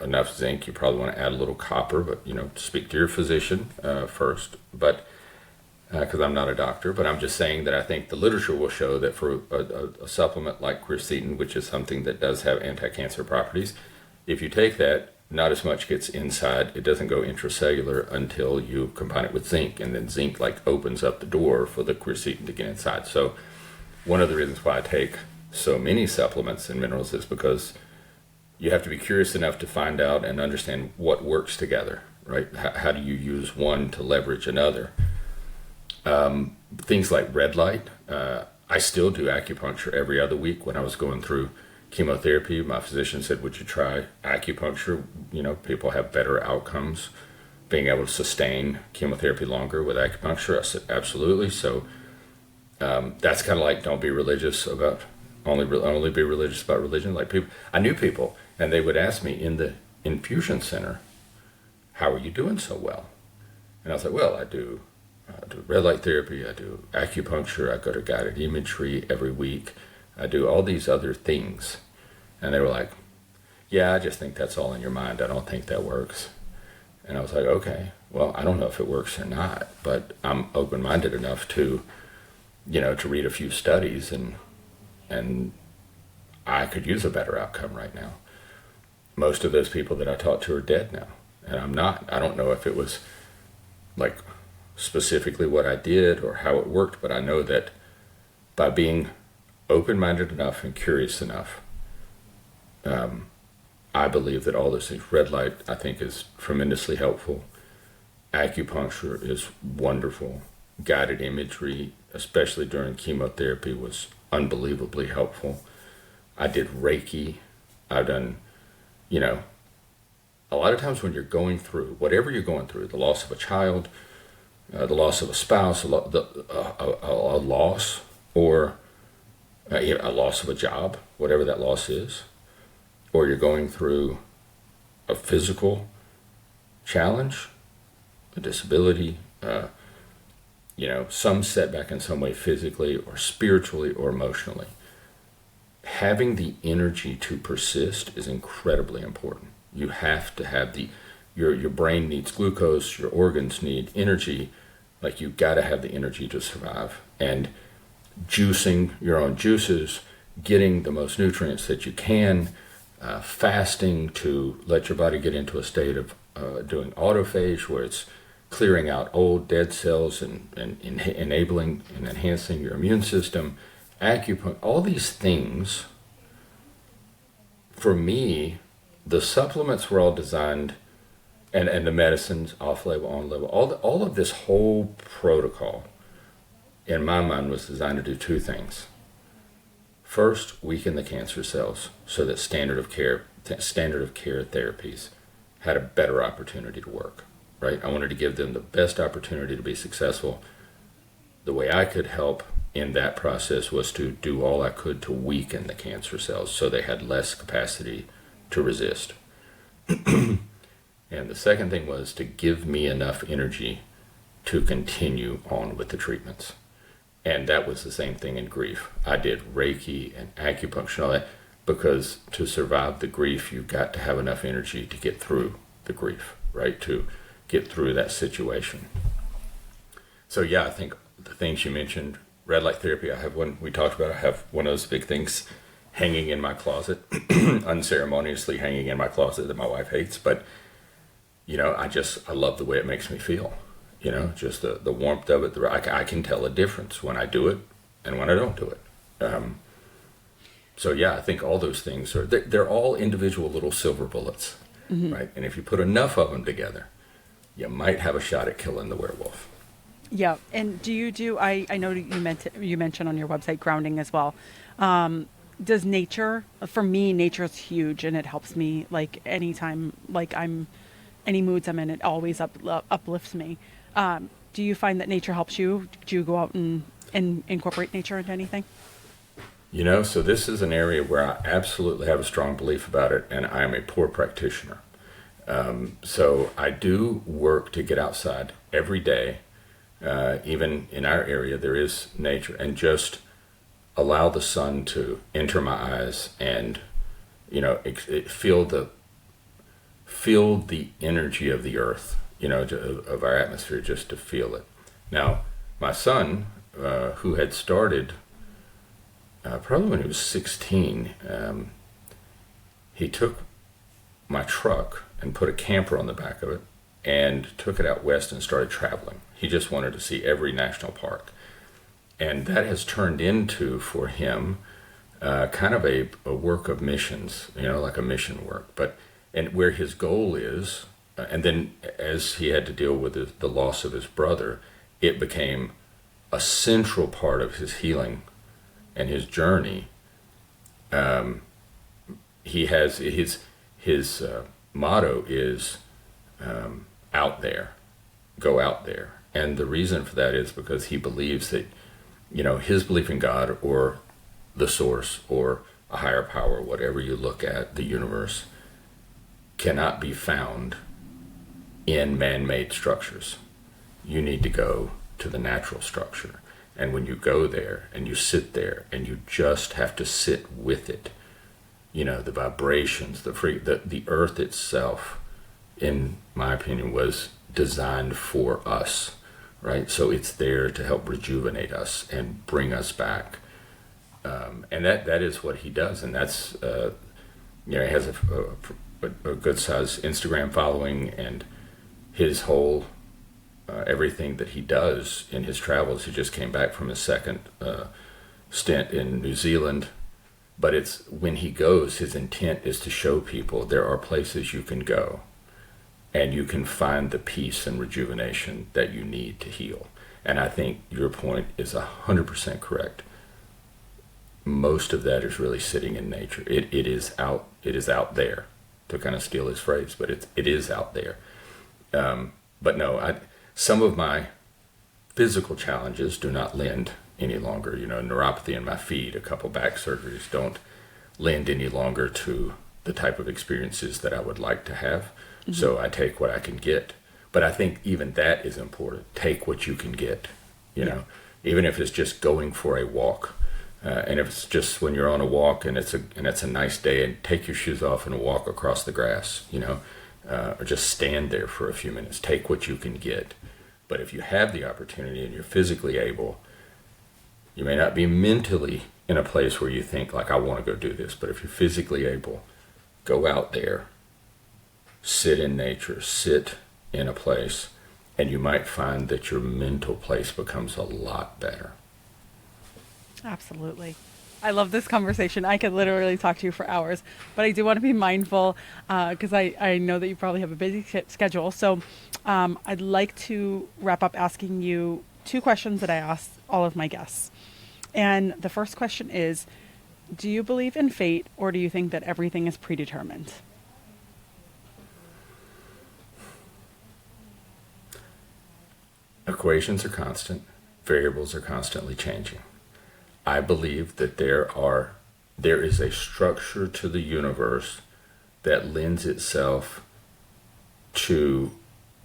enough zinc, you probably want to add a little copper, but speak to your physician first. But because I'm not a doctor, but I'm just saying that I think the literature will show that for a supplement like quercetin, which is something that does have anti-cancer properties, if you take that, not as much gets inside. It doesn't go intracellular until you combine it with zinc, and then zinc opens up the door for the quercetin to get inside. So one of the reasons why I take so many supplements and minerals is because you have to be curious enough to find out and understand what works together, right? How do you use one to leverage another? Things like red light. I still do acupuncture every other week. When I was going through chemotherapy, my physician said, would you try acupuncture? People have better outcomes being able to sustain chemotherapy longer with acupuncture. I said, absolutely. So that's kind of like, don't be religious about, only be religious about religion. I knew people, and they would ask me in the infusion center, how are you doing so well? And I was like, well, I do red light therapy, I do acupuncture, I go to guided imagery every week, I do all these other things. And they were like, yeah, I just think that's all in your mind. I don't think that works. And I was like, okay, well, I don't know if it works or not, but I'm open-minded enough to read a few studies, and I could use a better outcome right now. Most of those people that I talked to are dead now, and I'm not. I don't know if it was like specifically what I did or how it worked, but I know that by being open-minded enough and curious enough, I believe that all those things, red light, I think is tremendously helpful. Acupuncture is wonderful. Guided imagery, especially during chemotherapy, was unbelievably helpful. I did Reiki. I've done, a lot of times when you're going through whatever you're going through, the loss of a child, the loss of a spouse, a loss, or a loss of a job, whatever that loss is, or you're going through a physical challenge, a disability, some setback in some way physically or spiritually or emotionally. Having the energy to persist is incredibly important. You have to have your brain needs glucose, your organs need energy, like you got to have the energy to survive. And juicing your own juices, getting the most nutrients that you can, fasting to let your body get into a state of doing autophage where it's clearing out old dead cells and enabling and enhancing your immune system, acupuncture, all these things. For me, the supplements were all designed, and the medicines, off-label, on-label, all of this whole protocol, in my mind, was designed to do two things. First, weaken the cancer cells so that standard of care therapies had a better opportunity to work, right? I wanted to give them the best opportunity to be successful. The way I could help in that process was to do all I could to weaken the cancer cells so they had less capacity to resist. And the second thing was to give me enough energy to continue on with the treatments. And that was the same thing in grief. I did Reiki and acupuncture and all that because to survive the grief, you've got to have enough energy to get through the grief, right? To get through that situation. So yeah, I think the things you mentioned, red light therapy, I have one, we talked about, I have one of those big things hanging in my closet, unceremoniously hanging in my closet that my wife hates, but I love the way it makes me feel. Just the warmth of it. I can tell a difference when I do it and when I don't do it. So yeah, I think all those things they're all individual little silver bullets, right? And if you put enough of them together, you might have a shot at killing the werewolf.
Yeah. And do you do, I know you mentioned on your website grounding as well. Does nature, for me, nature is huge and it helps me like anytime, like any moods I'm in, it always uplifts me. Do you find that nature helps you? Do you go out and incorporate nature into anything?
So this is an area where I absolutely have a strong belief about it, and I am a poor practitioner. So I do work to get outside every day. Even in our area, there is nature, and just allow the sun to enter my eyes and, feel the energy of the earth, of our atmosphere, just to feel it. Now, my son, who had started probably when he was 16, he took my truck and put a camper on the back of it and took it out west and started traveling. He just wanted to see every national park. And that has turned into, for him, kind of a work of missions, like a mission work. And where his goal is, and then as he had to deal with the loss of his brother, it became a central part of his healing and his journey. He has his motto is out there, go out there. And the reason for that is because he believes that, his belief in God or the source or a higher power, whatever you look at, the universe, cannot be found in man-made structures. You need to go to the natural structure. And when you go there and you sit there and you just have to sit with it, the vibrations, the earth itself, in my opinion, was designed for us, right? So it's there to help rejuvenate us and bring us back. And that is what he does. And that's, he has a good sized Instagram following, and his whole everything that he does in his travels. He just came back from his second stint in New Zealand, but it's when he goes, his intent is to show people there are places you can go and you can find the peace and rejuvenation that you need to heal. And I think your point is 100% correct. Most of that is really sitting in nature. It is out there. to kind of steal his phrase, but it is out there. But no, some of my physical challenges do not lend any longer. Neuropathy in my feet, a couple back surgeries don't lend any longer to the type of experiences that I would like to have. Mm-hmm. So I take what I can get. But I think even that is important. Take what you can get, even if it's just going for a walk. And if it's just when you're on a walk and it's a nice day, and take your shoes off and walk across the grass, or just stand there for a few minutes. Take what you can get. But if you have the opportunity and you're physically able, you may not be mentally in a place where you think like, I want to go do this. But if you're physically able, go out there, sit in nature, sit in a place, and you might find that your mental place becomes a lot better.
Absolutely. I love this conversation. I could literally talk to you for hours, but I do want to be mindful because I know that you probably have a busy schedule. So I'd like to wrap up asking you 2 questions that I ask all of my guests. And the first question is, do you believe in fate, or do you think that everything is predetermined?
Equations are constant. Variables are constantly changing. I believe that there is a structure to the universe that lends itself to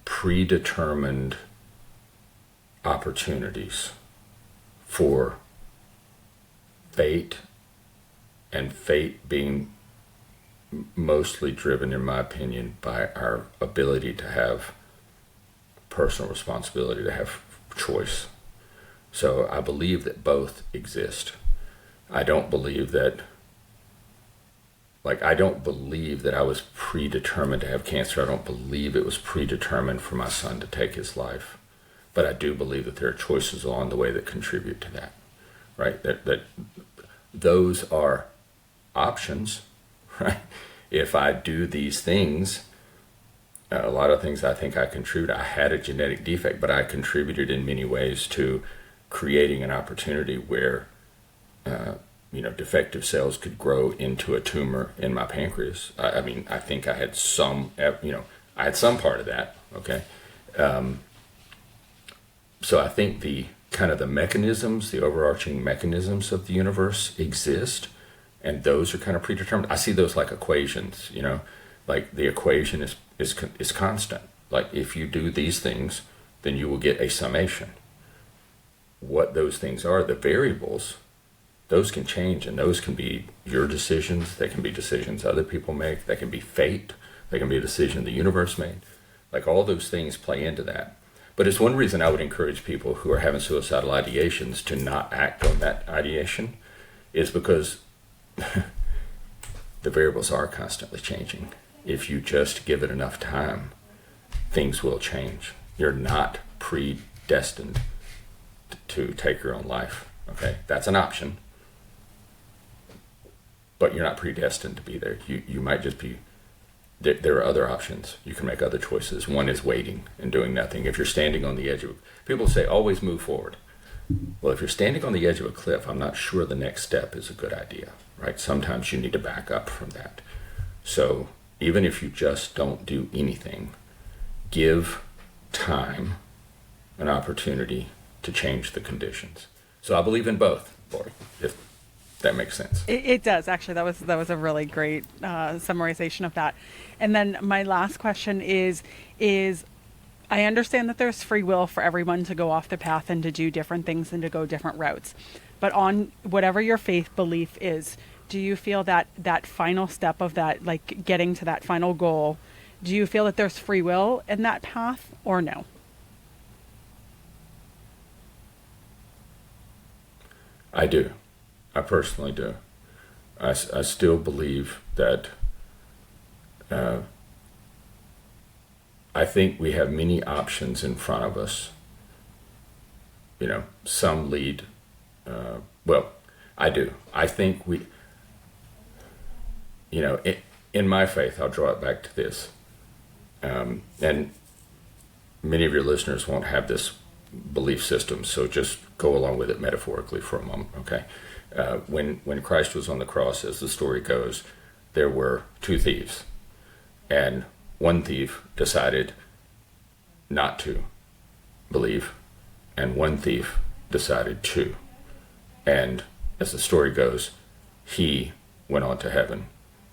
predetermined opportunities for fate, and fate being mostly driven, in my opinion, by our ability to have personal responsibility, to have choice. So I believe that both exist. I don't believe that I was predetermined to have cancer. I don't believe it was predetermined for my son to take his life. But I do believe that there are choices along the way that contribute to that, right? That those are options, right? If I do these things, a lot of things I think I contribute. I had a genetic defect, but I contributed in many ways to creating an opportunity where, defective cells could grow into a tumor in my pancreas. I think I had some part of that. Okay. So I think the mechanisms, the overarching mechanisms of the universe exist, and those are kind of predetermined. I see those like equations, like the equation is constant. Like if you do these things, then you will get a summation. What those things are, the variables, those can change, and those can be your decisions. They can be decisions other people make. They can be fate. They can be a decision the universe made. Like all those things play into that. But it's one reason I would encourage people who are having suicidal ideations to not act on that ideation, is because the variables are constantly changing. If you just give it enough time, things will change. You're not predestined to take your own life. Okay, that's an option, but you're not predestined to be there. You might just be. There are other options. You can make other choices. One is waiting and doing nothing. If you're standing on the edge of, people say always move forward. Well, if you're standing on the edge of a cliff, I'm not sure the next step is a good idea, right? Sometimes you need to back up from that. So even if you just don't do anything, give time an opportunity to change the conditions. So I believe in both, Laurie, if that makes sense.
It does, actually. That was a really great summarization of that. And then my last question is I understand that there's free will for everyone to go off the path and to do different things and to go different routes. But on whatever your faith belief is, do you feel that final step of that, like getting to that final goal, do you feel that there's free will in that path or no?
I do. I personally do. I still believe that I think we have many options in front of us. Some lead, I do. I think we, in my faith, I'll draw it back to this. And many of your listeners won't have this belief system, so just go along with it metaphorically for a moment, okay? When Christ was on the cross, as the story goes, there were 2 thieves. And one thief decided not to believe, and one thief decided to. And as the story goes, he went on to heaven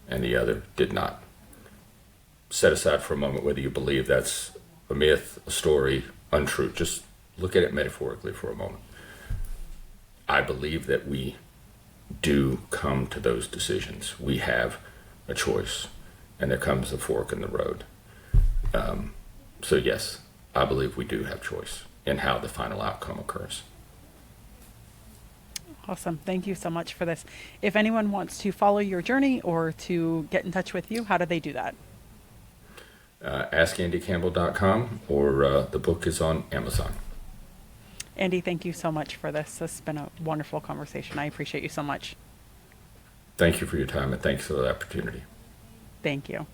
and the other did not. Set aside for a moment whether you believe that's a myth, a story, untrue. Just look at it metaphorically for a moment. I believe that we do come to those decisions. We have a choice, and there comes a fork in the road. So yes, I believe we do have choice in how the final outcome occurs.
Awesome. Thank you so much for this. If anyone wants to follow your journey or to get in touch with you, how do they do that?
AskAndyCampbell.com, or the book is on Amazon.
Andy, thank you so much for this. This has been a wonderful conversation. I appreciate you so much.
Thank you for your time, and thanks for the opportunity.
Thank you.